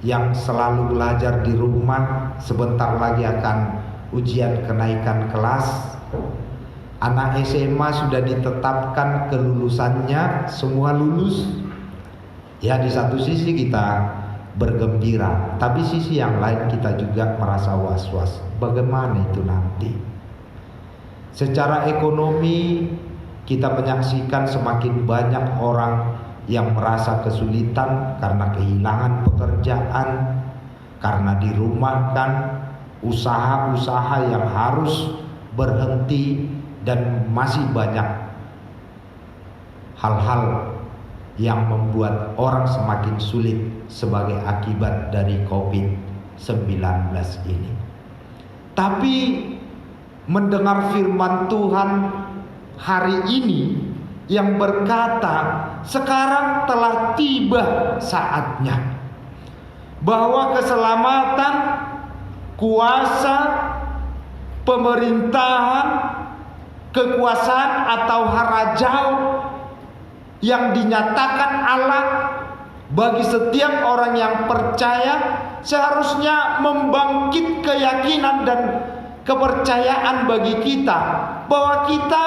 yang selalu belajar di rumah, sebentar lagi akan ujian kenaikan kelas. Anak SMA sudah ditetapkan kelulusannya, semua lulus. Ya, di satu sisi kita bergembira, tapi sisi yang lain kita juga merasa was-was. Bagaimana itu nanti? Secara ekonomi kita menyaksikan semakin banyak orang yang merasa kesulitan karena kehilangan pekerjaan, karena dirumahkan, usaha-usaha yang harus berhenti, dan masih banyak hal-hal yang membuat orang semakin sulit sebagai akibat dari COVID-19 ini. Tapi mendengar firman Tuhan hari ini yang berkata, sekarang telah tiba saatnya bahwa keselamatan, kuasa, pemerintahan, kekuasaan atau harajau yang dinyatakan Allah bagi setiap orang yang percaya seharusnya membangkit keyakinan dan kepercayaan bagi kita bahwa kita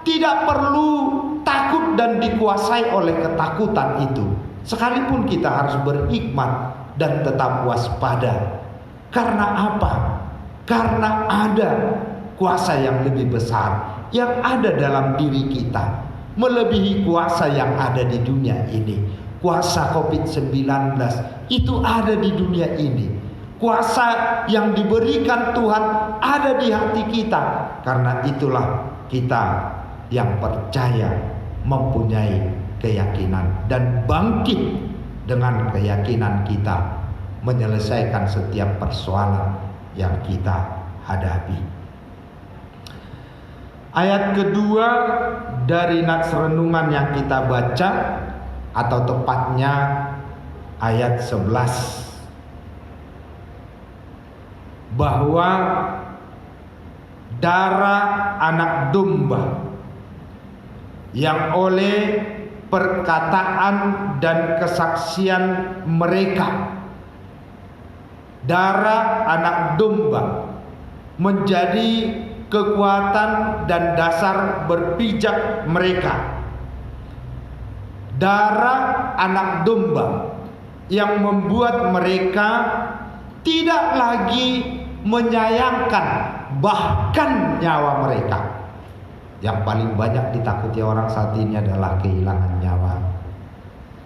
tidak perlu takut dan dikuasai oleh ketakutan itu, sekalipun kita harus berhikmat dan tetap waspada. Karena apa? Karena ada kuasa yang lebih besar yang ada dalam diri kita, melebihi kuasa yang ada di dunia ini. Kuasa COVID-19 itu ada di dunia ini. Kuasa yang diberikan Tuhan ada di hati kita. Karena itulah kita yang percaya mempunyai keyakinan dan bangkit dengan keyakinan kita menyelesaikan setiap persoalan yang kita hadapi. Ayat kedua dari nats renungan yang kita baca, atau tepatnya ayat 11, bahwa darah anak domba yang oleh perkataan dan kesaksian mereka, darah anak domba menjadi kekuatan dan dasar berpijak mereka. Darah anak domba yang membuat mereka tidak lagi menyayangkan bahkan nyawa mereka. Yang paling banyak ditakuti orang saat ini adalah kehilangan nyawa.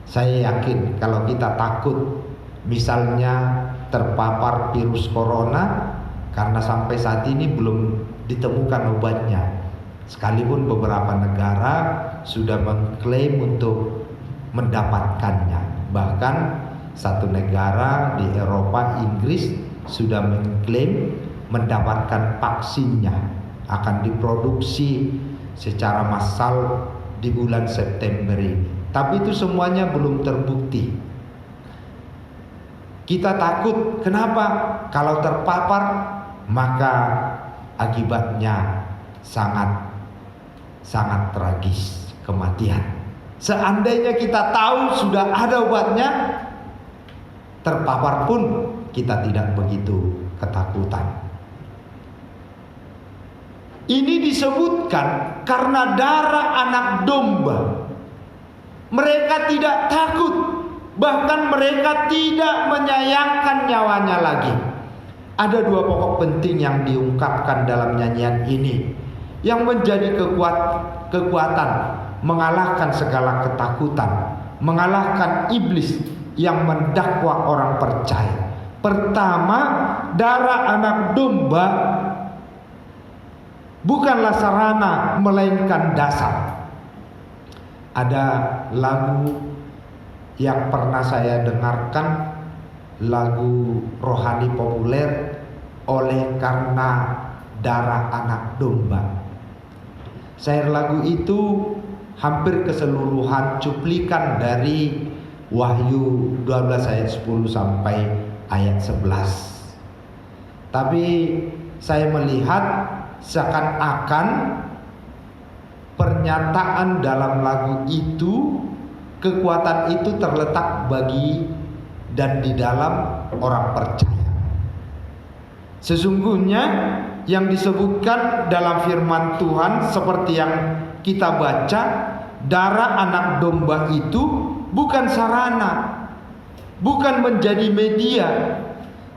Saya yakin kalau kita takut misalnya terpapar virus corona, karena sampai saat ini belum ditemukan obatnya, sekalipun beberapa negara sudah mengklaim untuk mendapatkannya. Bahkan satu negara di Eropa, Inggris, sudah mengklaim mendapatkan vaksinnya, akan diproduksi secara massal di bulan September ini. Tapi itu semuanya belum terbukti. Kita takut, kenapa? Kalau terpapar maka akibatnya sangat tragis, kematian. Seandainya kita tahu sudah ada obatnya, terpapar pun kita tidak begitu ketakutan. Ini disebutkan karena darah anak domba. Mereka tidak takut, bahkan mereka tidak menyayangkan nyawanya lagi. Ada dua pokok penting yang diungkapkan dalam nyanyian ini yang menjadi kekuatan mengalahkan segala ketakutan, mengalahkan iblis yang mendakwa orang percaya. Pertama, darah anak domba bukanlah sarana melainkan dasar. Ada lagu yang pernah saya dengarkan, lagu rohani populer, oleh karena darah anak domba. Syair lagu itu hampir keseluruhan cuplikan dari Wahyu 12 ayat 10 sampai ayat 11. Tapi saya melihat seakan-akan pernyataan dalam lagu itu, kekuatan itu terletak bagi dan di dalam orang percaya. Sesungguhnya yang disebutkan dalam firman Tuhan seperti yang kita baca, darah anak domba itu bukan sarana, bukan menjadi media,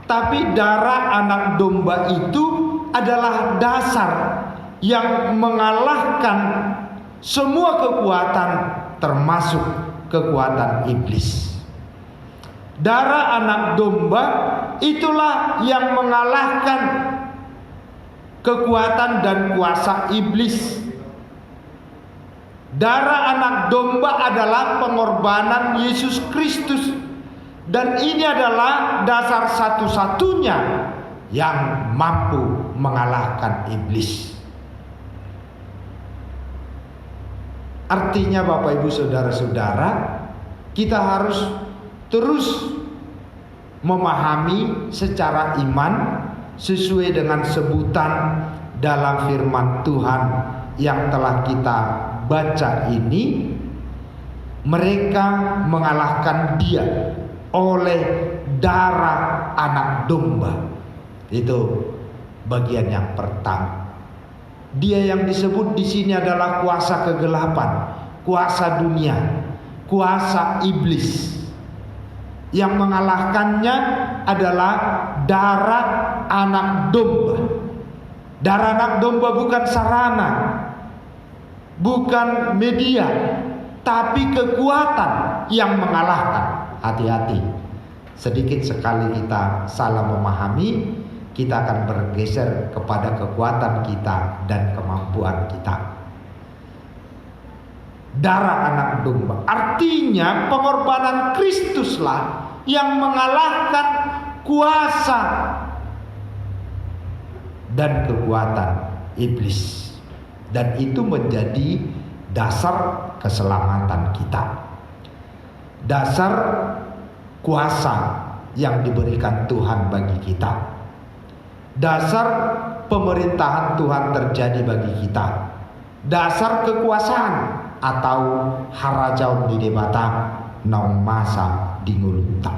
tapi darah anak domba itu adalah dasar yang mengalahkan semua kekuatan, termasuk kekuatan iblis. Darah anak domba itulah yang mengalahkan kekuatan dan kuasa iblis. Darah anak domba adalah pengorbanan Yesus Kristus, dan ini adalah dasar satu-satunya yang mampu mengalahkan iblis. Artinya Bapak Ibu Saudara-saudara, kita harus terus memahami secara iman sesuai dengan sebutan dalam firman Tuhan yang telah kita baca ini. Mereka mengalahkan dia oleh darah anak domba. Itu bagian yang pertama. Dia yang disebut di sini adalah kuasa kegelapan, kuasa dunia, kuasa iblis. Yang mengalahkannya adalah darah anak domba. Darah anak domba bukan sarana, bukan media, tapi kekuatan yang mengalahkan. Hati-hati, sedikit sekali kita salah memahami, kita akan bergeser kepada kekuatan kita dan kemampuan kita. Darah anak domba artinya pengorbanan Kristuslah yang mengalahkan kuasa dan kekuatan iblis, dan itu menjadi dasar keselamatan kita, dasar kuasa yang diberikan Tuhan bagi kita, dasar pemerintahan Tuhan terjadi bagi kita, dasar kekuasaan atau harajau di debata naung masa di ngulunta.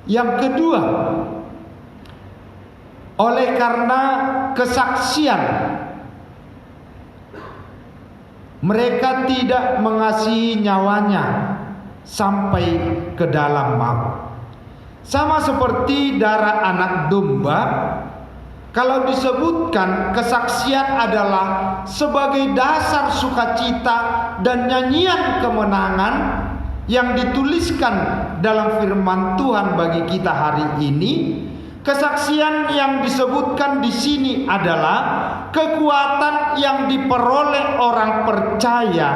Yang kedua, oleh karena kesaksian, mereka tidak mengasihi nyawanya sampai ke dalam maut. Sama seperti darah anak domba, kalau disebutkan kesaksian adalah sebagai dasar sukacita dan nyanyian kemenangan yang dituliskan dalam firman Tuhan bagi kita hari ini, kesaksian yang disebutkan di sini adalah kekuatan yang diperoleh orang percaya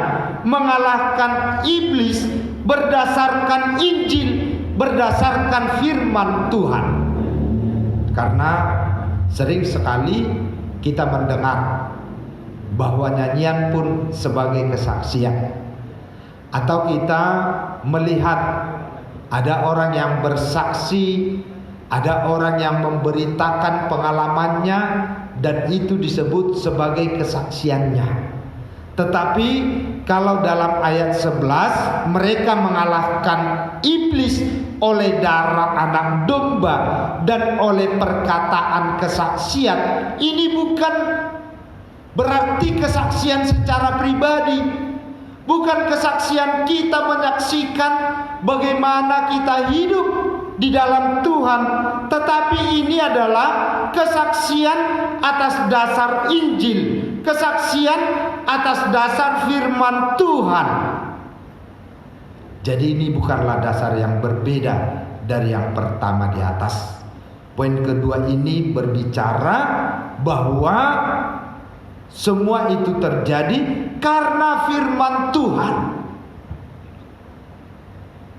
mengalahkan iblis berdasarkan Injil, berdasarkan firman Tuhan. Karena sering sekali kita mendengar bahwa nyanyian pun sebagai kesaksian, atau kita melihat ada orang yang bersaksi, ada orang yang memberitakan pengalamannya, dan itu disebut sebagai kesaksiannya. Tetapi kalau dalam ayat 11 mereka mengalahkan iblis oleh darah anak domba dan oleh perkataan kesaksian, ini bukan berarti kesaksian secara pribadi, bukan kesaksian kita menyaksikan bagaimana kita hidup di dalam Tuhan, tetapi ini adalah kesaksian atas dasar Injil, kesaksian atas dasar firman Tuhan. Jadi ini bukanlah dasar yang berbeda dari yang pertama di atas. Poin kedua ini berbicara bahwa Semua itu terjadi karena firman Tuhan,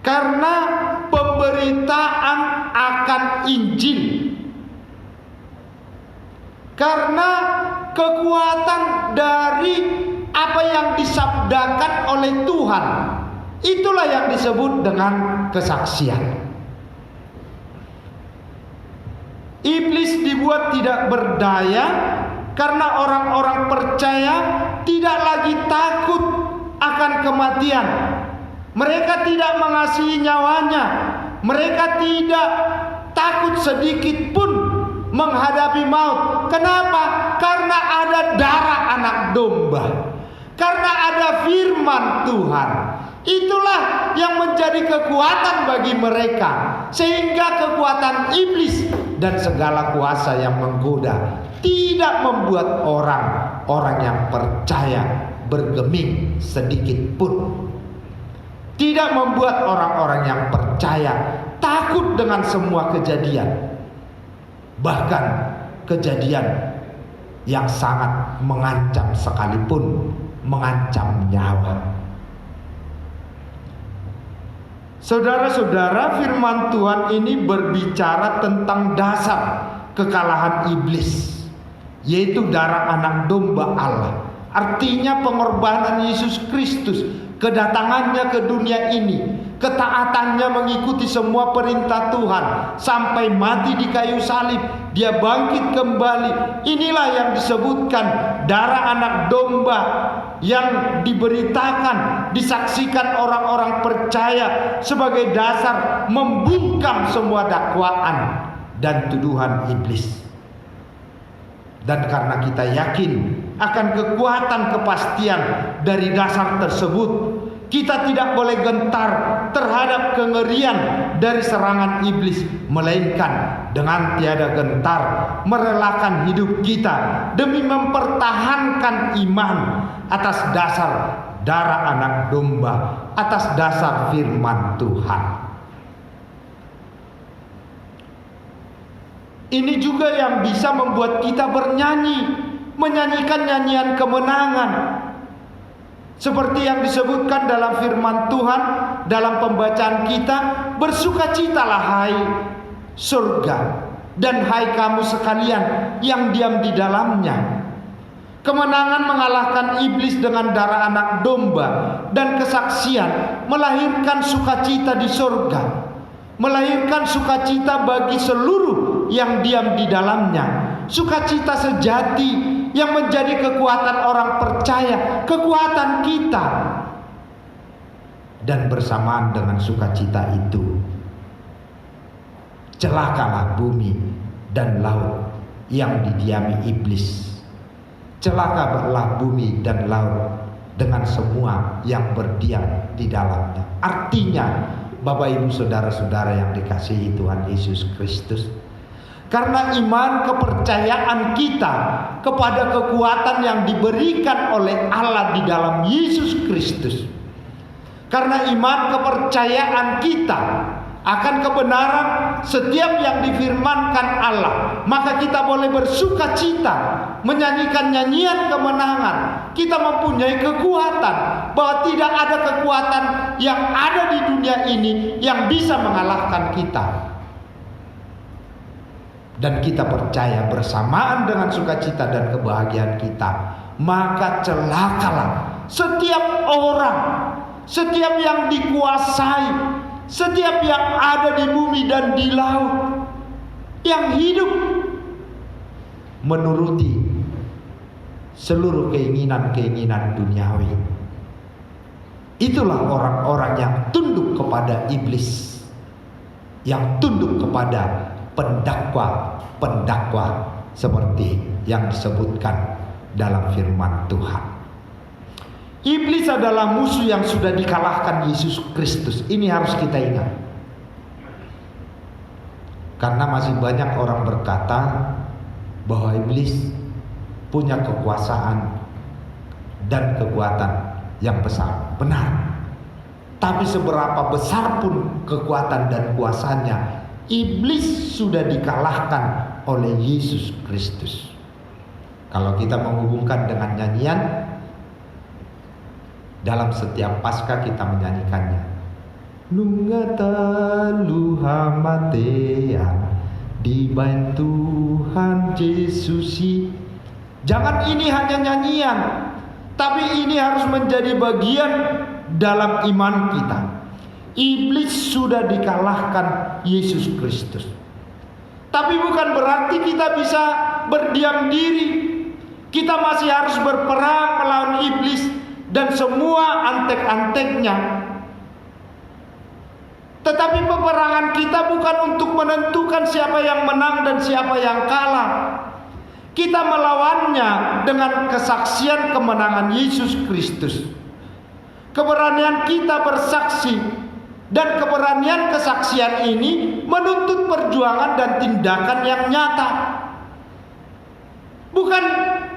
karena pemberitaan akan Injil, karena kekuatan dari apa yang disabdakan oleh Tuhan. Itulah yang disebut dengan kesaksian. Iblis dibuat tidak berdaya karena orang-orang percaya tidak lagi takut akan kematian. Mereka tidak mengasihi nyawanya. Mereka tidak takut sedikit pun menghadapi maut. Kenapa? Karena ada darah anak domba, karena ada firman Tuhan. Itulah yang menjadi kekuatan bagi mereka, sehingga kekuatan iblis dan segala kuasa yang menggoda tidak membuat orang-orang yang percaya bergeming sedikit pun. Tidak membuat orang-orang yang percaya takut dengan semua kejadian, bahkan kejadian yang sangat mengancam sekalipun, mengancam nyawa. Saudara-saudara, firman Tuhan ini berbicara tentang dasar kekalahan iblis, yaitu darah anak domba Allah. Artinya pengorbanan Yesus Kristus, kedatangannya ke dunia ini, ketaatannya mengikuti semua perintah Tuhan sampai mati di kayu salib, dia bangkit kembali. Inilah yang disebutkan darah anak domba yang diberitakan, disaksikan orang-orang percaya sebagai dasar membungkam semua dakwaan dan tuduhan iblis. Dan karena kita yakin akan kekuatan kepastian dari dasar tersebut, kita tidak boleh gentar terhadap kengerian dari serangan iblis, melainkan dengan tiada gentar merelakan hidup kita demi mempertahankan iman atas dasar darah anak domba, atas dasar firman Tuhan. Ini juga yang bisa membuat kita bernyanyi, menyanyikan nyanyian kemenangan, seperti yang disebutkan dalam firman Tuhan dalam pembacaan kita. Bersukacitalah hai surga, dan hai kamu sekalian yang diam di dalamnya. Kemenangan mengalahkan iblis dengan darah anak domba dan kesaksian melahirkan sukacita di surga, melahirkan sukacita bagi seluruh yang diam di dalamnya. Sukacita sejati yang menjadi kekuatan orang percaya, kekuatan kita. Dan bersamaan dengan sukacita itu, celakalah bumi dan laut yang didiami iblis. Celakalah bumi dan laut dengan semua yang berdiam di dalamnya. Artinya, Bapak Ibu saudara-saudara yang dikasihi Tuhan Yesus Kristus, karena iman kepercayaan kita kepada kekuatan yang diberikan oleh Allah di dalam Yesus Kristus, karena iman kepercayaan kita akan kebenaran setiap yang difirmankan Allah, maka kita boleh bersukacita, menyanyikan nyanyian kemenangan. Kita mempunyai kekuatan, bahwa tidak ada kekuatan yang ada di dunia ini yang bisa mengalahkan kita. Dan kita percaya bersamaan dengan sukacita dan kebahagiaan kita, maka celakalah setiap orang, setiap yang dikuasai, setiap yang ada di bumi dan di laut, yang hidup menuruti seluruh keinginan-keinginan duniawi. Itulah orang-orang yang tunduk kepada iblis, yang tunduk kepada pendakwa-pendakwa seperti yang disebutkan dalam firman Tuhan. Iblis adalah musuh yang sudah dikalahkan Yesus Kristus. Ini harus kita ingat. Karena masih banyak orang berkata bahwa iblis punya kekuasaan dan kekuatan yang besar. Benar. Tapi seberapa besar pun kekuatan dan kuasanya, iblis sudah dikalahkan oleh Yesus Kristus. Kalau kita menghubungkan dengan nyanyian, dalam setiap Paskah kita menyanyikannya. Nungatan luha matean dibain Tuhan Yesusi. Jangan ini hanya nyanyian, tapi ini harus menjadi bagian dalam iman kita. Iblis sudah dikalahkan Yesus Kristus. Tapi bukan berarti kita bisa berdiam diri. Kita masih harus berperang melawan iblis dan semua antek-anteknya. Tetapi peperangan kita bukan untuk menentukan siapa yang menang dan siapa yang kalah. Kita melawannya dengan kesaksian kemenangan Yesus Kristus. Keberanian kita bersaksi dan keberanian kesaksian ini menuntut perjuangan dan tindakan yang nyata. Bukan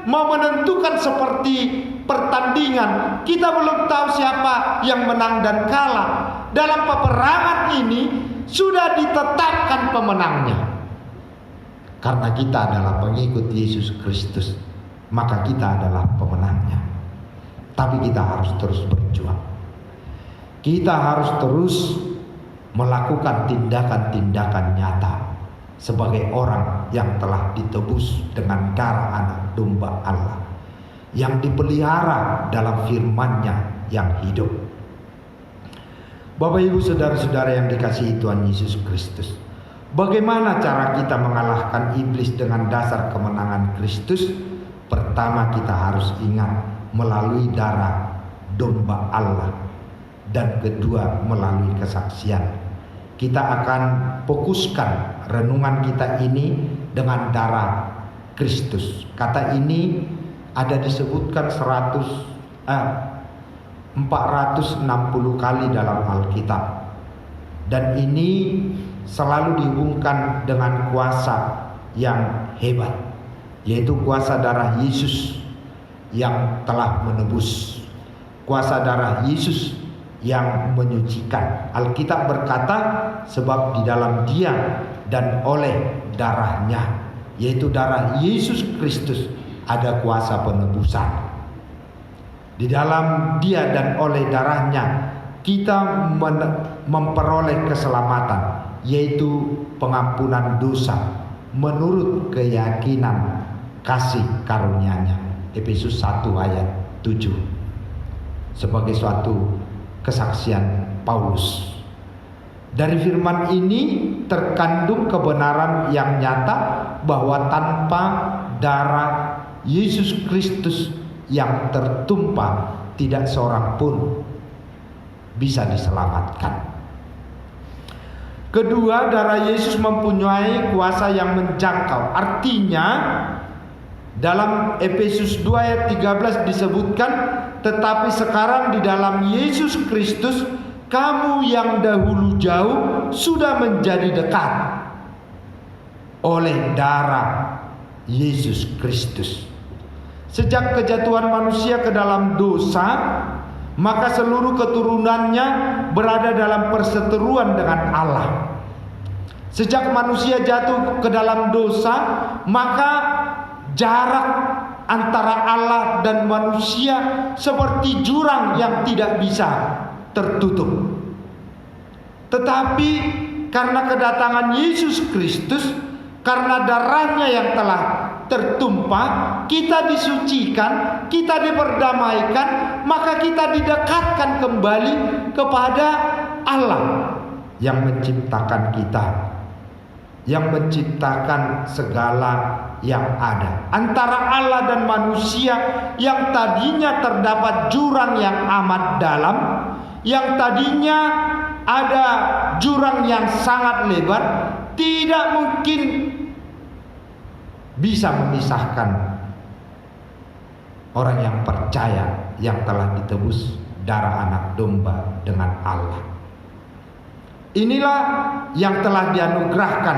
mau menentukan seperti pertandingan. Kita belum tahu siapa yang menang dan kalah. Dalam peperangan ini sudah ditetapkan pemenangnya. Karena kita adalah pengikut Yesus Kristus, maka kita adalah pemenangnya. Tapi kita harus terus berjuang. Kita harus terus melakukan tindakan-tindakan nyata sebagai orang yang telah ditebus dengan darah anak domba Allah, yang dipelihara dalam firman-Nya yang hidup. Bapak Ibu saudara-saudara yang dikasihi Tuhan Yesus Kristus, bagaimana cara kita mengalahkan iblis dengan dasar kemenangan Kristus? Pertama, kita harus ingat melalui darah domba Allah, dan kedua melalui kesaksian. Kita akan fokuskan renungan kita ini dengan darah Kristus. Kata ini ada disebutkan 460 kali dalam Alkitab. Dan ini selalu dihubungkan dengan kuasa yang hebat, yaitu kuasa darah Yesus yang telah menebus, kuasa darah Yesus yang menyucikan. Alkitab berkata, sebab di dalam Dia dan oleh darahnya, yaitu darah Yesus Kristus, ada kuasa penebusan. Di dalam Dia dan oleh darahnya kita memperoleh keselamatan, yaitu pengampunan dosa menurut keyakinan kasih karunia-Nya. Efesus 1 ayat 7. Sebagai suatu kesaksian Paulus. Dari firman ini terkandung kebenaran yang nyata bahwa tanpa darah Yesus Kristus yang tertumpah, tidak seorang pun bisa diselamatkan. Kedua, darah Yesus mempunyai kuasa yang menjangkau. Artinya dalam Efesus 2 ayat 13 disebutkan, tetapi sekarang di dalam Yesus Kristus kamu yang dahulu jauh sudah menjadi dekat oleh darah Yesus Kristus. Sejak kejatuhan manusia ke dalam dosa, maka seluruh keturunannya berada dalam perseteruan dengan Allah. Sejak manusia jatuh ke dalam dosa, maka jarak antara Allah dan manusia seperti jurang yang tidak bisa tertutup. Tetapi karena kedatangan Yesus Kristus, karena darahnya yang telah tertumpah, kita disucikan, kita diperdamaikan, maka kita didekatkan kembali kepada Allah yang menciptakan kita, yang menciptakan segala yang ada. Antara Allah dan manusia yang tadinya terdapat jurang yang amat dalam, yang tadinya ada jurang yang sangat lebar, tidak mungkin bisa memisahkan orang yang percaya yang telah ditebus darah anak domba dengan Allah. Inilah yang telah dianugerahkan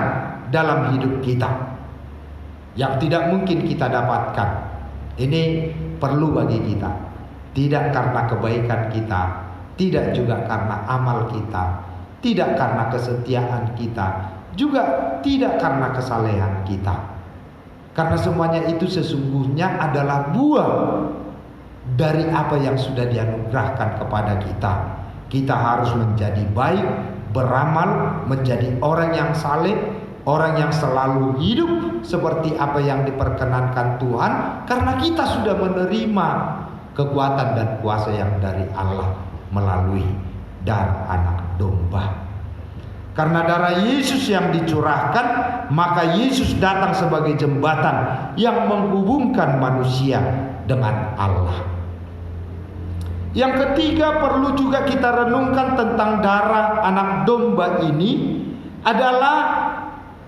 dalam hidup kita, yang tidak mungkin kita dapatkan. Ini perlu bagi kita, tidak karena kebaikan kita, tidak juga karena amal kita, tidak karena kesetiaan kita, juga tidak karena kesalehan kita. Karena semuanya itu sesungguhnya adalah buah dari apa yang sudah dianugerahkan kepada kita. Kita harus menjadi baik, beramal, menjadi orang yang saleh, orang yang selalu hidup seperti apa yang diperkenankan Tuhan, karena kita sudah menerima kekuatan dan kuasa yang dari Allah melalui darah anak domba. Karena darah Yesus yang dicurahkan, maka Yesus datang sebagai jembatan yang menghubungkan manusia dengan Allah. Yang ketiga, perlu juga kita renungkan tentang darah anak domba ini adalah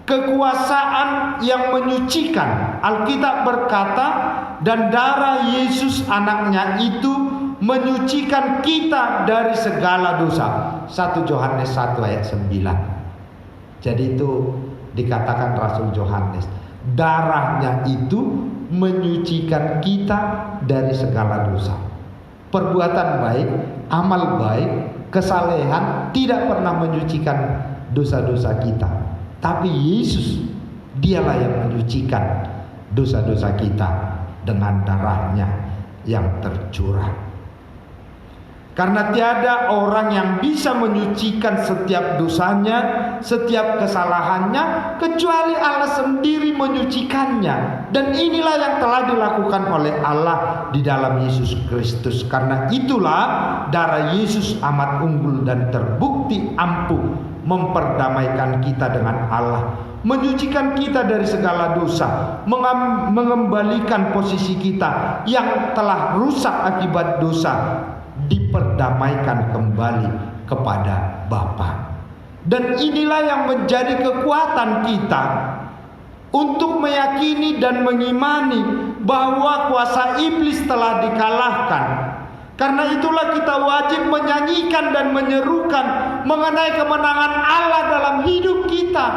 kekuasaan yang menyucikan. Alkitab berkata, dan darah Yesus anaknya itu menyucikan kita dari segala dosa. 1 Yohanes 1 ayat 9. Jadi itu dikatakan Rasul Yohanes, darahnya itu menyucikan kita dari segala dosa. Perbuatan baik, amal baik, kesalehan tidak pernah menyucikan dosa-dosa kita. Tapi Yesus, dialah yang menyucikan dosa-dosa kita dengan darahnya yang tercurah. Karena tiada orang yang bisa menyucikan setiap dosanya, setiap kesalahannya, kecuali Allah sendiri menyucikannya. Dan inilah yang telah dilakukan oleh Allah di dalam Yesus Kristus. Karena itulah darah Yesus amat unggul dan terbukti ampuh memperdamaikan kita dengan Allah, menyucikan kita dari segala dosa, mengembalikan posisi kita yang telah rusak akibat dosa, diperdamaikan kembali kepada Bapa. Dan inilah yang menjadi kekuatan kita untuk meyakini dan mengimani bahwa kuasa iblis telah dikalahkan. Karena itulah kita wajib menyanyikan dan menyerukan mengenai kemenangan Allah dalam hidup kita.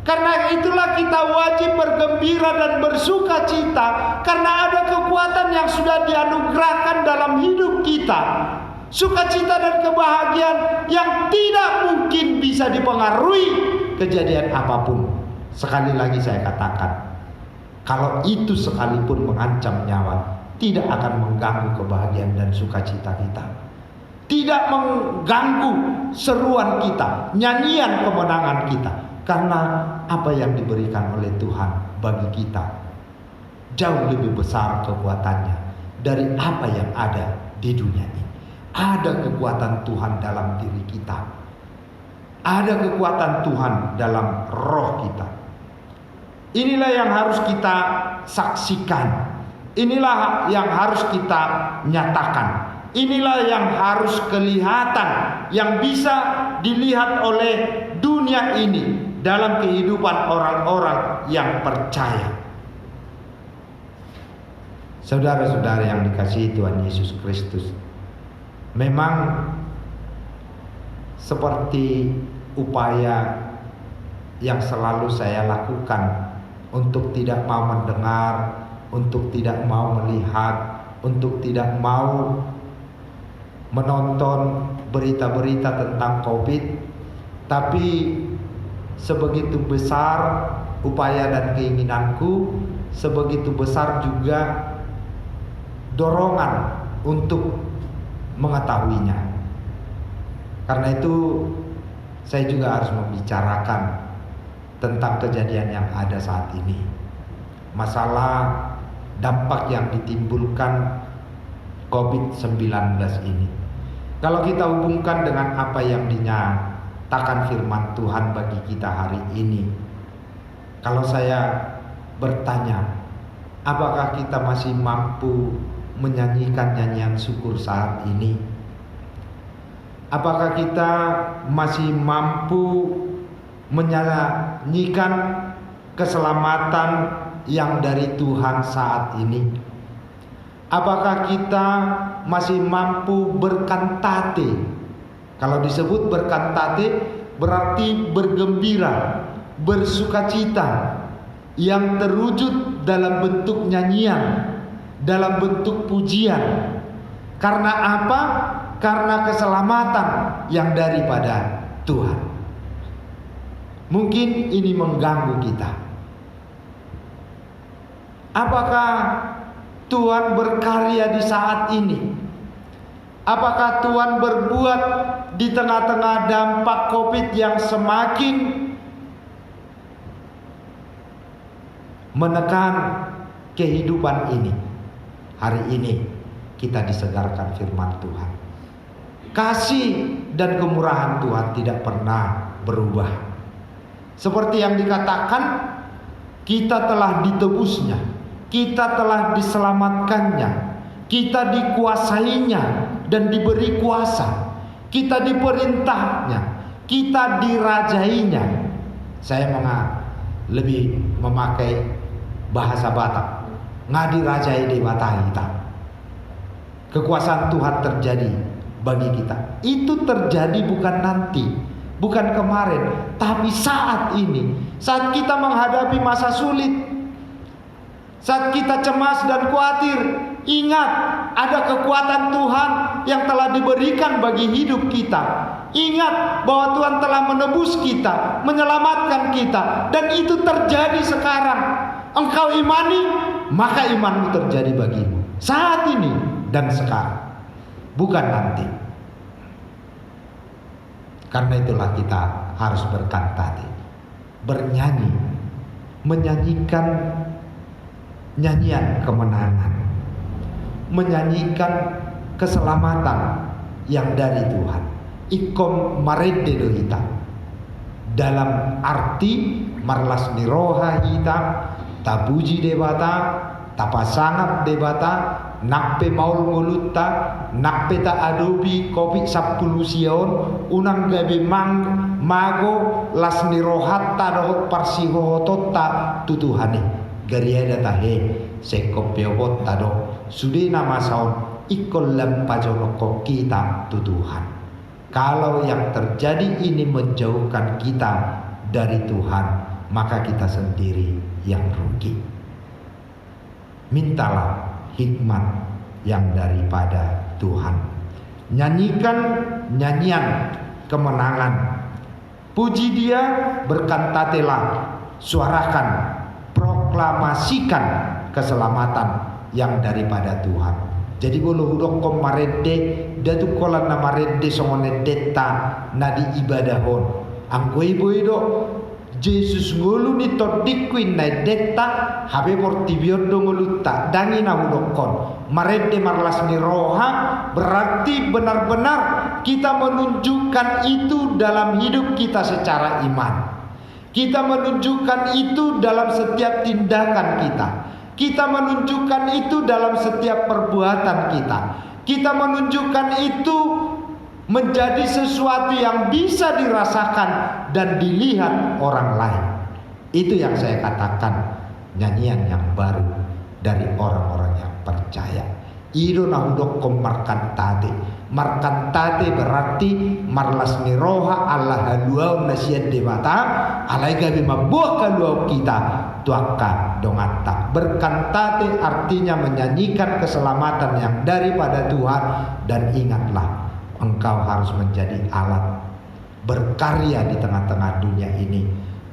Karena itulah kita wajib bergembira dan bersuka cita, karena ada kekuatan yang sudah dianugerahkan dalam hidup kita. Sukacita dan kebahagiaan yang tidak mungkin bisa dipengaruhi kejadian apapun. Sekali lagi saya katakan, kalau itu sekalipun mengancam nyawa, tidak akan mengganggu kebahagiaan dan sukacita kita. Tidak mengganggu seruan kita, nyanyian kemenangan kita. Karena apa yang diberikan oleh Tuhan bagi kita jauh lebih besar kekuatannya dari apa yang ada di dunia ini. Ada kekuatan Tuhan dalam diri kita. Ada kekuatan Tuhan dalam roh kita. Inilah yang harus kita saksikan. Inilah yang harus kita nyatakan. Inilah yang harus kelihatan, yang bisa dilihat oleh dunia ini dalam kehidupan orang-orang yang percaya. Saudara-saudara yang dikasihi Tuhan Yesus Kristus, memang seperti upaya yang selalu saya lakukan untuk tidak mau mendengar, untuk tidak mau melihat, untuk tidak mau menonton berita-berita tentang COVID. Tapi sebegitu besar upaya dan keinginanku, sebegitu besar juga dorongan untuk mengetahuinya. Karena itu saya juga harus membicarakan tentang kejadian yang ada saat ini. Masalah dampak yang ditimbulkan COVID-19 ini. Kalau kita hubungkan dengan apa yang dinyatakan firman Tuhan bagi kita hari ini, kalau saya bertanya, apakah kita masih mampu menyanyikan nyanyian syukur saat ini? Apakah kita masih mampu menyanyikan keselamatan yang dari Tuhan saat ini? Apakah kita masih mampu berkantate? Kalau disebut berkantate berarti bergembira, bersukacita, yang terwujud dalam bentuk nyanyian, dalam bentuk pujian. Karena apa? Karena keselamatan yang daripada Tuhan. Mungkin ini mengganggu kita. Apakah Tuhan berkarya di saat ini? Apakah Tuhan berbuat di tengah-tengah dampak COVID yang semakin menekan kehidupan ini? Hari ini kita disegarkan firman Tuhan. Kasih dan kemurahan Tuhan tidak pernah berubah. Seperti yang dikatakan, kita telah ditebusnya, kita telah diselamatkannya, kita dikuasainya dan diberi kuasa, kita diperintahnya, kita dirajainya. Saya lebih memakai bahasa Batak, ngadirajai di Batak kita. Kekuasaan Tuhan terjadi bagi kita. Itu terjadi bukan nanti, bukan kemarin, tapi saat ini. Saat kita menghadapi masa sulit, saat kita cemas dan khawatir, ingat ada kekuatan Tuhan yang telah diberikan bagi hidup kita. Ingat bahwa Tuhan telah menebus kita, menyelamatkan kita, dan itu terjadi sekarang. Engkau imani, maka imanmu terjadi bagimu saat ini dan sekarang, bukan nanti. Karena itulah kita harus berkantate, bernyanyi, menyanyikan nyanyian kemenangan, menyanyikan keselamatan yang dari Tuhan. Ikom marede dohita, dalam arti marlas niroha hita, tabuji debata, tapasangat debata, nakpe maul mulutta, nakpe ta adobi kopi 10 sion, unang gabi mago las nirohatta dohot parsihohototta tutuhane gariada tahe sekopyobot tado sudena masaon ikol lampajoloko kita tutuhan. Kalau yang terjadi ini menjauhkan kita dari Tuhan, maka kita sendiri yang rugi. Mintalah hikmat yang daripada Tuhan. Nyanyikan nyanyian kemenangan. Puji Dia, berkantatelah, suarakan, proklamasikan keselamatan yang daripada Tuhan. Jadi bolo hudok komarede datu kola namarede songone deta nadi ibadahon. Angkoi boido Jesus ngulu ni todikuin na deta habe portibiodo nguluta dangi na hudokon. Marede marlas ni roha berarti benar-benar kita menunjukkan itu dalam hidup kita secara iman. Kita menunjukkan itu dalam setiap tindakan kita. Kita menunjukkan itu dalam setiap perbuatan kita. Kita menunjukkan itu menjadi sesuatu yang bisa dirasakan dan dilihat orang lain. Itu yang saya katakan nyanyian yang baru dari orang-orang yang percaya. Ido nahudok kom markantate. Markantate berarti marlas niroha Allah haluau nasiat debata alai gabi mabuah kaluau kita tuaka dongata. Berkantate artinya menyanyikan keselamatan yang daripada Tuhan. Dan ingatlah, engkau harus menjadi alat berkarya di tengah-tengah dunia ini,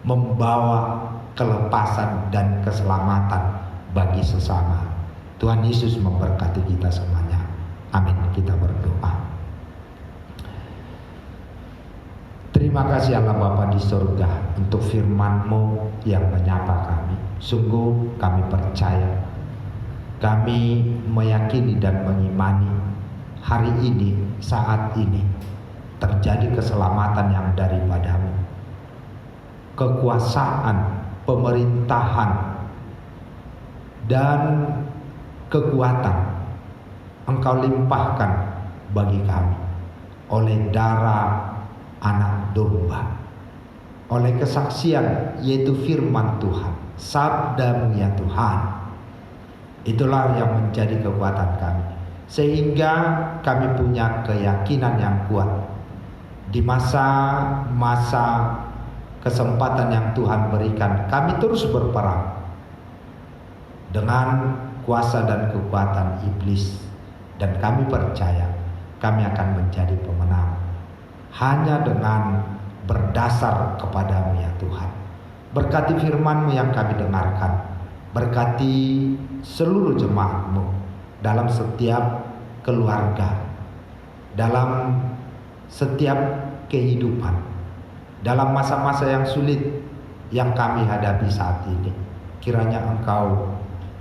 membawa kelepasan dan keselamatan bagi sesama. Tuhan Yesus memberkati kita semuanya. Amin. Kita berdoa. Terima kasih Allah Bapa di surga untuk firman-Mu yang menyapa kami. Sungguh kami percaya, kami meyakini dan mengimani hari ini, saat ini terjadi keselamatan yang daripada-Mu. Kekuasaan, pemerintahan, dan kekuatan Engkau limpahkan bagi kami oleh darah anak domba, oleh kesaksian yaitu firman Tuhan, sabda-Mu ya Tuhan. Itulah yang menjadi kekuatan kami, sehingga kami punya keyakinan yang kuat di masa-masa kesempatan yang Tuhan berikan. Kami terus berperang dengan kuasa dan kekuatan iblis, dan kami percaya kami akan menjadi pemenang hanya dengan berdasar kepada-Mu ya Tuhan. Berkati firman-Mu yang kami dengarkan, Berkati seluruh jemaat-Mu dalam setiap keluarga, dalam setiap kehidupan, dalam masa-masa yang sulit yang kami hadapi saat ini. Kiranya Engkau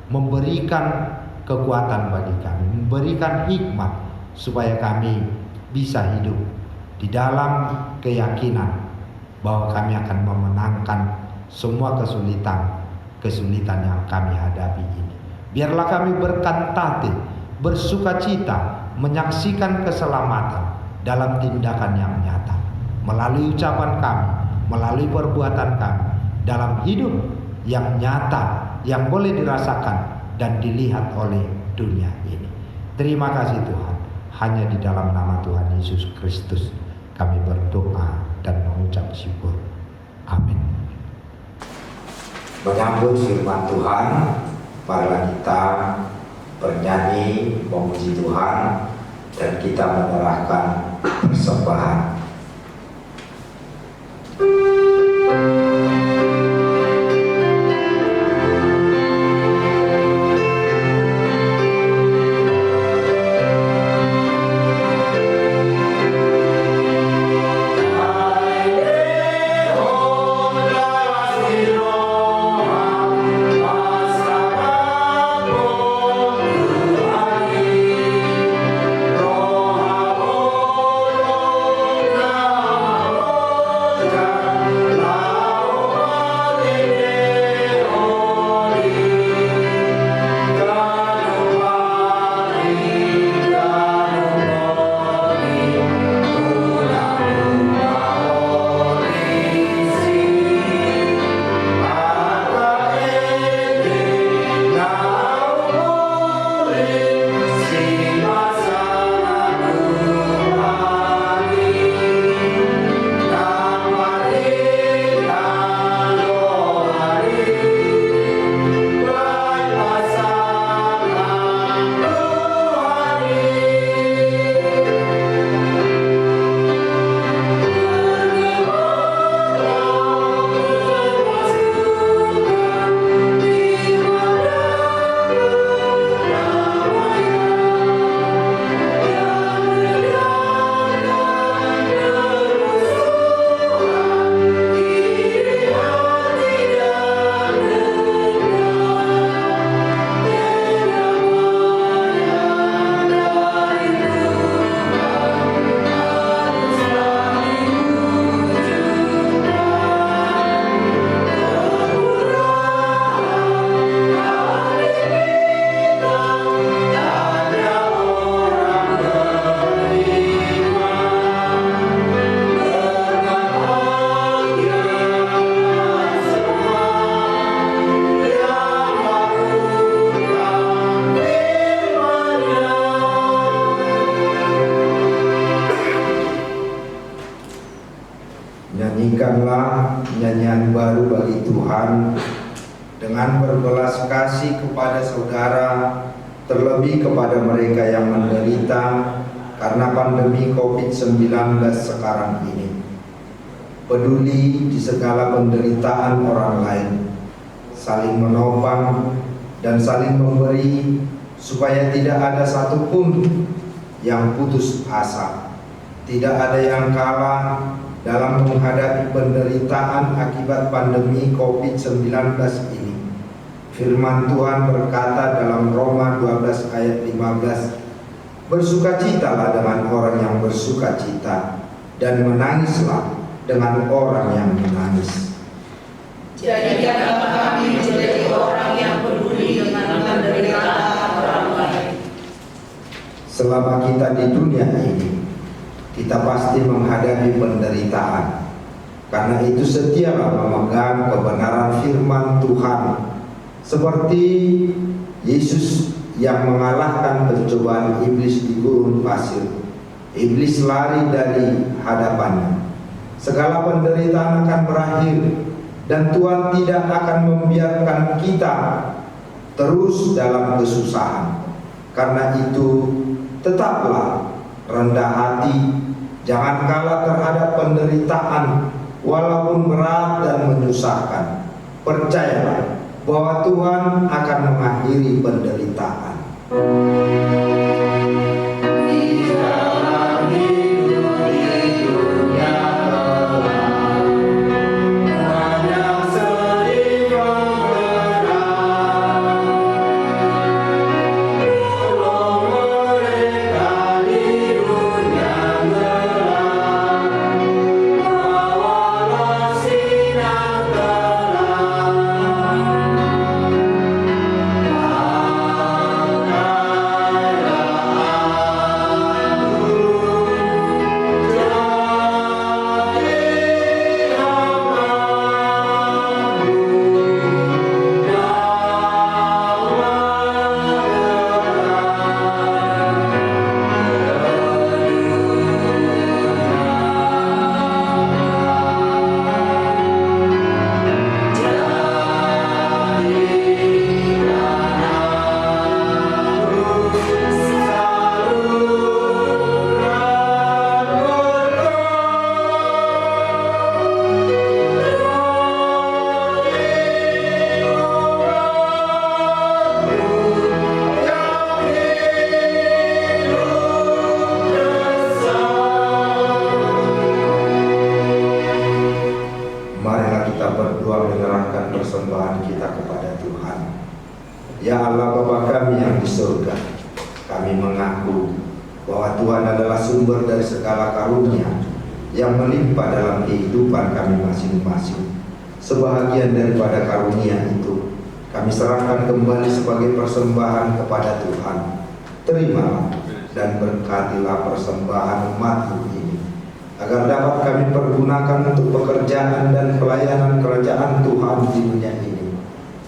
memberikan kekuatan bagi kami, memberikan hikmat supaya kami bisa hidup di dalam keyakinan bahwa kami akan memenangkan semua kesulitan yang kami hadapi ini. Biarlah kami berkantate, bersukacita, menyaksikan keselamatan dalam tindakan yang nyata, melalui ucapan kami, melalui perbuatan kami, dalam hidup yang nyata, yang boleh dirasakan dan dilihat oleh dunia ini. Terima kasih Tuhan. Hanya di dalam nama Tuhan Yesus Kristus kami berdoa dan mengucap syukur. Amin. Menyambut firman Tuhan, marilah kita bernyanyi memuji Tuhan dan kita menyerahkan persembahan. Nyanyikanlah nyanyian baru bagi Tuhan dengan berbelas kasih kepada saudara, terlebih kepada mereka yang menderita karena pandemi COVID-19 sekarang ini. Peduli di segala penderitaan orang lain, saling menopang dan saling memberi supaya tidak ada satupun yang putus asa, tidak ada yang kalah dalam menghadapi penderitaan akibat pandemi COVID-19 ini. Firman Tuhan berkata dalam Roma 12 ayat 15, bersukacitalah dengan orang yang bersukacita dan menangislah dengan orang yang menangis. Jadikanlah kami menjadi orang yang peduli dengan penderitaan orang lain. Selama kita di dunia ini, kita pasti menghadapi penderitaan. Karena itu setialah memegang kebenaran firman Tuhan, seperti Yesus yang mengalahkan pencobaan iblis di gurun pasir. Iblis lari dari hadapannya. Segala penderitaan akan berakhir dan Tuhan tidak akan membiarkan kita terus dalam kesusahan. Karena itu tetaplah rendah hati, jangan kalah terhadap penderitaan walaupun berat dan menyusahkan. Percayalah bahwa Tuhan akan mengakhiri penderitaan. Marilah kita berdoa menyerahkan persembahan kita kepada Tuhan. Ya Allah Bapa kami yang di surga, kami mengaku bahwa Tuhan adalah sumber dari segala karunia yang melimpah dalam kehidupan kami masing-masing. Sebahagian daripada karunia itu kami serahkan kembali sebagai persembahan kepada Tuhan. Terimalah dan berkatilah persembahan umat-Mu ini, agar dapat kami pergunakan untuk pekerjaan dan pelayanan kerajaan Tuhan di dunia ini.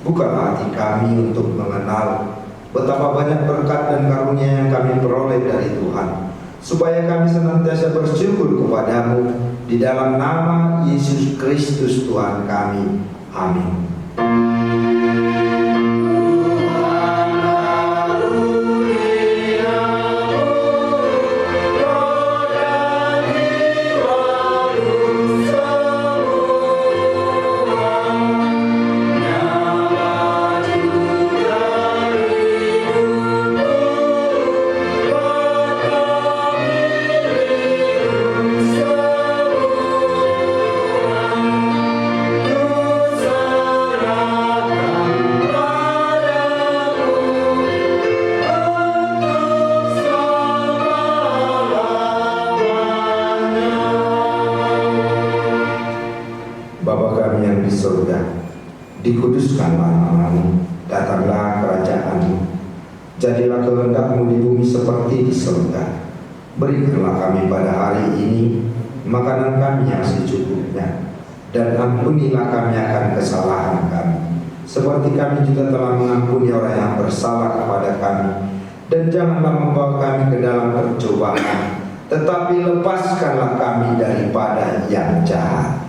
Bukalah hati kami untuk mengenal betapa banyak berkat dan karunia yang kami peroleh dari Tuhan, supaya kami senantiasa bersyukur kepadamu di dalam nama Yesus Kristus Tuhan kami. Amin. Bapa kami yang di surga, dikuduskanlah namamu, datanglah kerajaan-Mu, jadilah kehendak-Mu di bumi seperti di surga. Berikanlah kami pada hari ini makanan kami yang secukupnya, dan ampunilah kami akan kesalahan kami, seperti kami juga telah mengampuni orang yang bersalah kepada kami. Dan janganlah membawa kami ke dalam percobaan, tetapi lepaskanlah kami daripada yang jahat.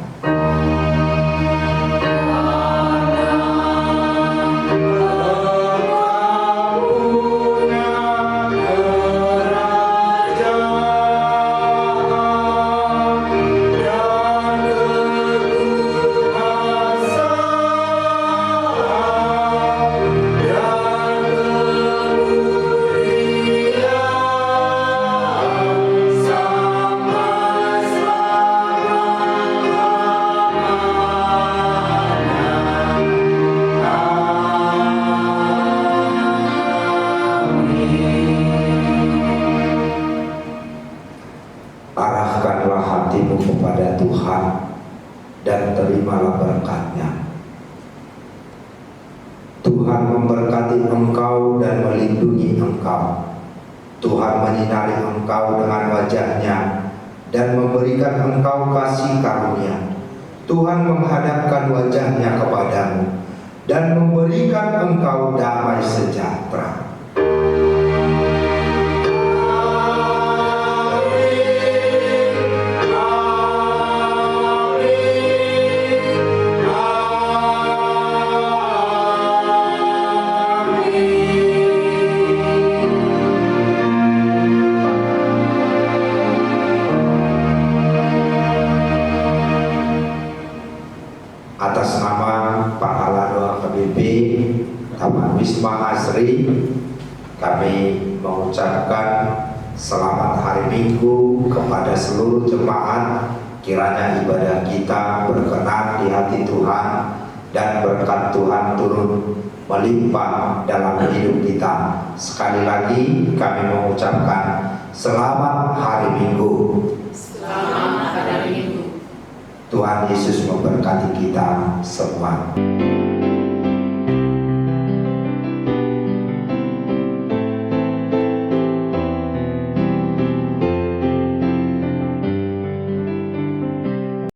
Arahkanlah hatimu kepada Tuhan dan terimalah berkat-Nya. Tuhan memberkati engkau dan melindungi engkau. Tuhan menyinari engkau dengan wajah-Nya dan memberikan engkau kasih karunia. Tuhan menghadapkan wajah-Nya kepadamu dan memberikan engkau damai sejahtera. Atas nama Pahala Doa KBP Wisma Asri, kami mengucapkan selamat hari Minggu kepada seluruh jemaat. Kiranya ibadah kita berkenan di hati Tuhan dan berkat Tuhan turun melimpah dalam hidup kita. Sekali lagi kami mengucapkan selamat hari Minggu. Selamat hari Minggu. Tuhan Yesus memberkati kita semua.